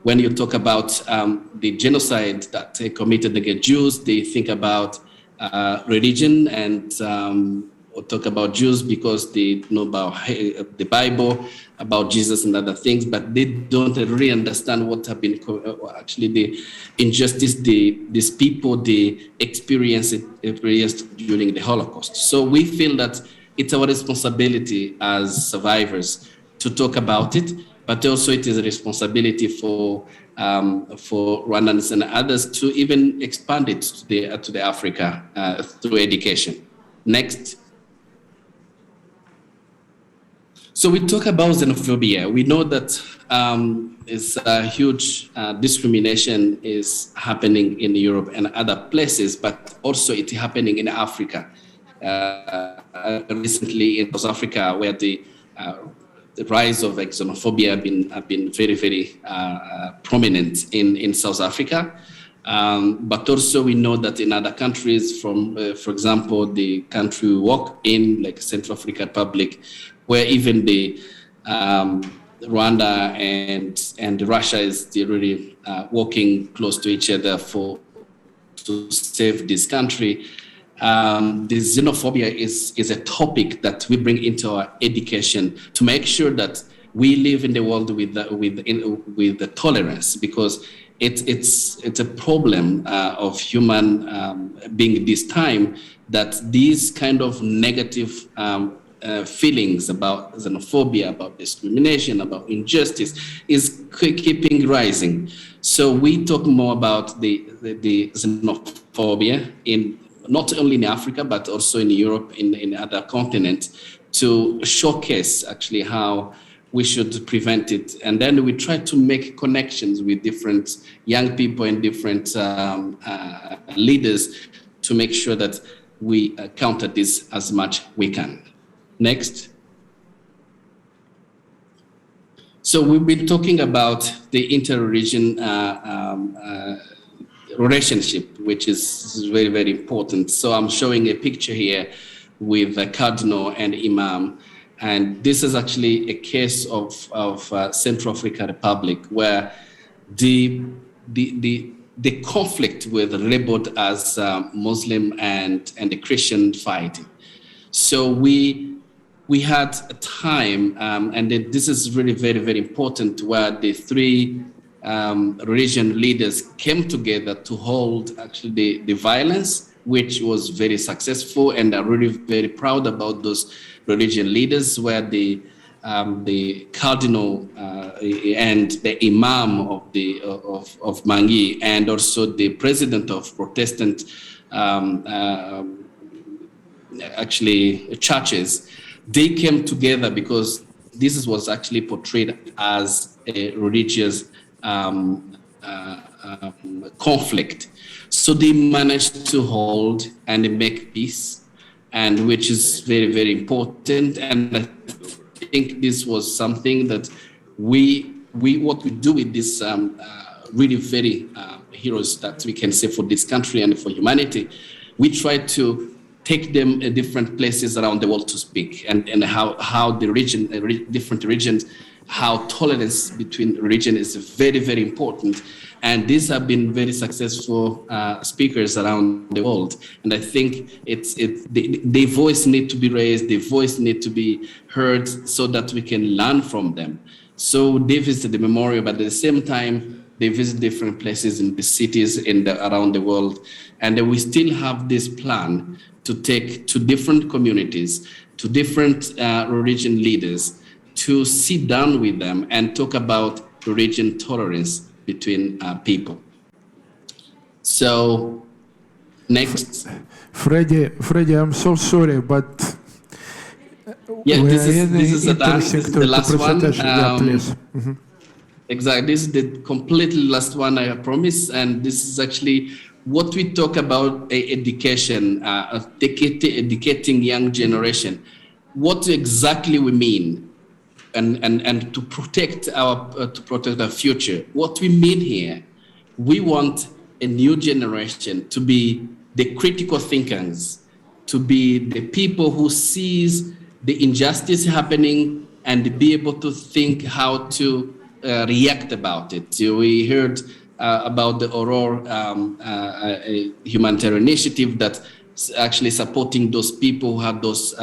[SPEAKER 7] when you talk about the genocide that they committed against Jews, they think about religion and or talk about Jews because they know about the Bible, about Jesus and other things, but they don't really understand what have been actually the injustice these people they experienced during the Holocaust. So we feel that it's our responsibility as survivors to talk about it, but also it is a responsibility for Rwandans and others to even expand it to the Africa through education. Next. So we talk about xenophobia. We know that it's a huge discrimination is happening in Europe and other places, but also it's happening in Africa. Recently in South Africa, where the rise of xenophobia have been very, very prominent in South Africa. But also we know that in other countries, for example, the country we work in, like Central African Republic, where even the Rwanda and Russia is really working close to each other to save this country. The xenophobia is a topic that we bring into our education to make sure that we live in the world with the tolerance, because it's a problem of human being this time, that these kind of negative feelings about xenophobia, about discrimination, about injustice is keeping rising. So we talk more about the xenophobia in not only in Africa, but also in Europe, in other continents, to showcase actually how we should prevent it. And then we try to make connections with different young people and different leaders to make sure that we counter this as much we can. Next. So we've been talking about the inter-region relationship, which is very, very important. So I'm showing a picture here with the cardinal and imam. And this is actually a case of Central African Republic, where the conflict with labeled as Muslim and the Christian fighting. So we had a time, and this is really very, very important, where the three religion leaders came together to hold actually the violence, which was very successful, and I'm really very proud about those religion leaders, where the cardinal and the imam of Mangi, and also the president of Protestant actually churches, they came together because this was actually portrayed as a religious conflict. So they managed to hold and make peace, and which is very, very important. And I think this was something that what we do with this really very heroes that we can say for this country and for humanity, we try to take them in different places around the world to speak, and how the region, different regions, how tolerance between religion is very, very important. And these have been very successful speakers around the world. And I think the voice need to be raised, the voice need to be heard, so that we can learn from them. So they visit the memorial, but at the same time, they visit different places in the cities around the world. And we still have this plan to take to different communities, to different religion leaders, to sit down with them and talk about religion tolerance between people. So, next.
[SPEAKER 2] Freddy, I'm so sorry, but
[SPEAKER 7] this is the last one.
[SPEAKER 2] Yeah, please.
[SPEAKER 7] Exactly, this is the completely last one I promise, and this is actually what we talk about education, educating young generation. What exactly we mean, and to protect our future. What we mean here, we want a new generation to be the critical thinkers, to be the people who sees the injustice happening and be able to think how to react about it. So we heard about the Aurora humanitarian initiative that actually supporting those people who have those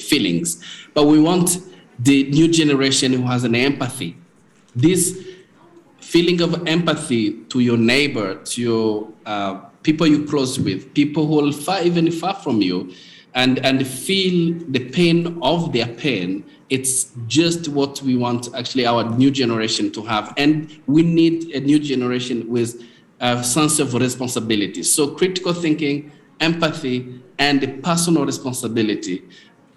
[SPEAKER 7] feelings. But we want the new generation who has an empathy. This feeling of empathy to your neighbor, to your people you close with, people who are even far from you, and feel the pain of their pain. It's just what we want actually our new generation to have. And we need a new generation with a sense of responsibility. So critical thinking, empathy, and the personal responsibility,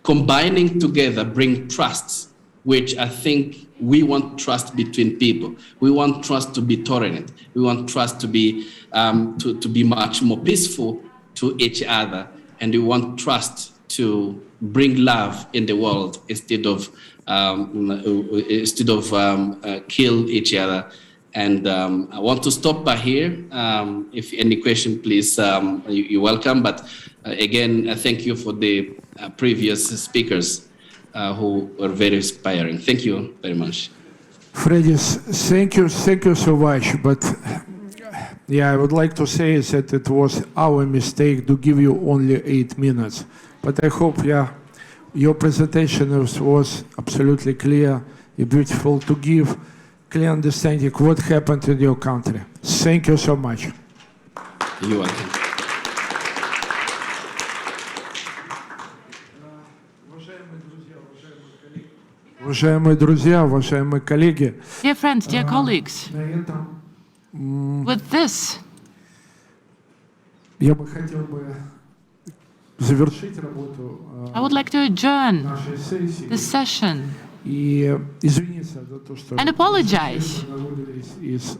[SPEAKER 7] combining together bring trust, which I think we want trust between people. We want trust to be tolerant. We want trust to be much more peaceful to each other. And we want trust to bring love in the world instead of kill each other. And I want to stop by here. If any question, please, you're welcome. But again, thank you for the previous speakers who were very inspiring. Thank you very much.
[SPEAKER 2] Freddy, thank you so much. But yeah, I would like to say that it was our mistake to give you only 8 minutes. But I hope, your presentation was absolutely clear, beautiful, to give clear understanding what happened in your country. Thank you so much.
[SPEAKER 7] You're welcome.
[SPEAKER 2] Уважаемые друзья, уважаемые коллеги.
[SPEAKER 3] Dear friends, dear colleagues, with this,
[SPEAKER 2] я бы хотел бы завершить работу
[SPEAKER 3] I would like to adjourn
[SPEAKER 2] нашей сессии
[SPEAKER 3] this session
[SPEAKER 2] и извиниться за то, что
[SPEAKER 3] and apologize
[SPEAKER 2] выводились из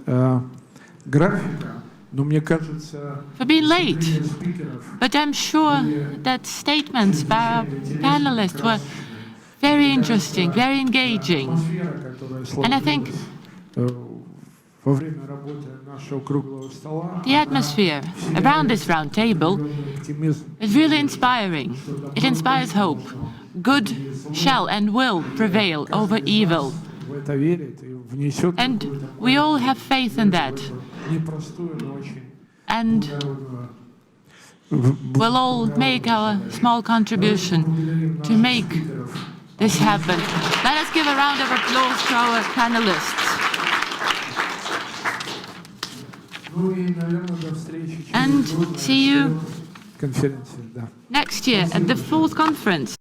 [SPEAKER 2] графика, но мне кажется,
[SPEAKER 3] for being late.
[SPEAKER 2] спикеров
[SPEAKER 3] But I'm sure that statements by our panelists were very interesting, very engaging.
[SPEAKER 2] атмосфера, которая
[SPEAKER 3] And I think
[SPEAKER 2] сложилась в во время работы нашего круглого стола
[SPEAKER 3] The atmosphere around this round table
[SPEAKER 2] оптимизм.
[SPEAKER 3] is really inspiring. It inspires hope. Good shall and will prevail over evil.
[SPEAKER 2] В это верит и внесет
[SPEAKER 3] And we all have faith in that.
[SPEAKER 2] непростую, но очень
[SPEAKER 3] And we'll all make our small contribution to make this happen. Let us give a round of applause to our panelists.
[SPEAKER 2] Ну и, наверное, до встречи через
[SPEAKER 3] And
[SPEAKER 2] год на
[SPEAKER 3] see you
[SPEAKER 2] конференции, да.
[SPEAKER 3] next year at the 4th conference.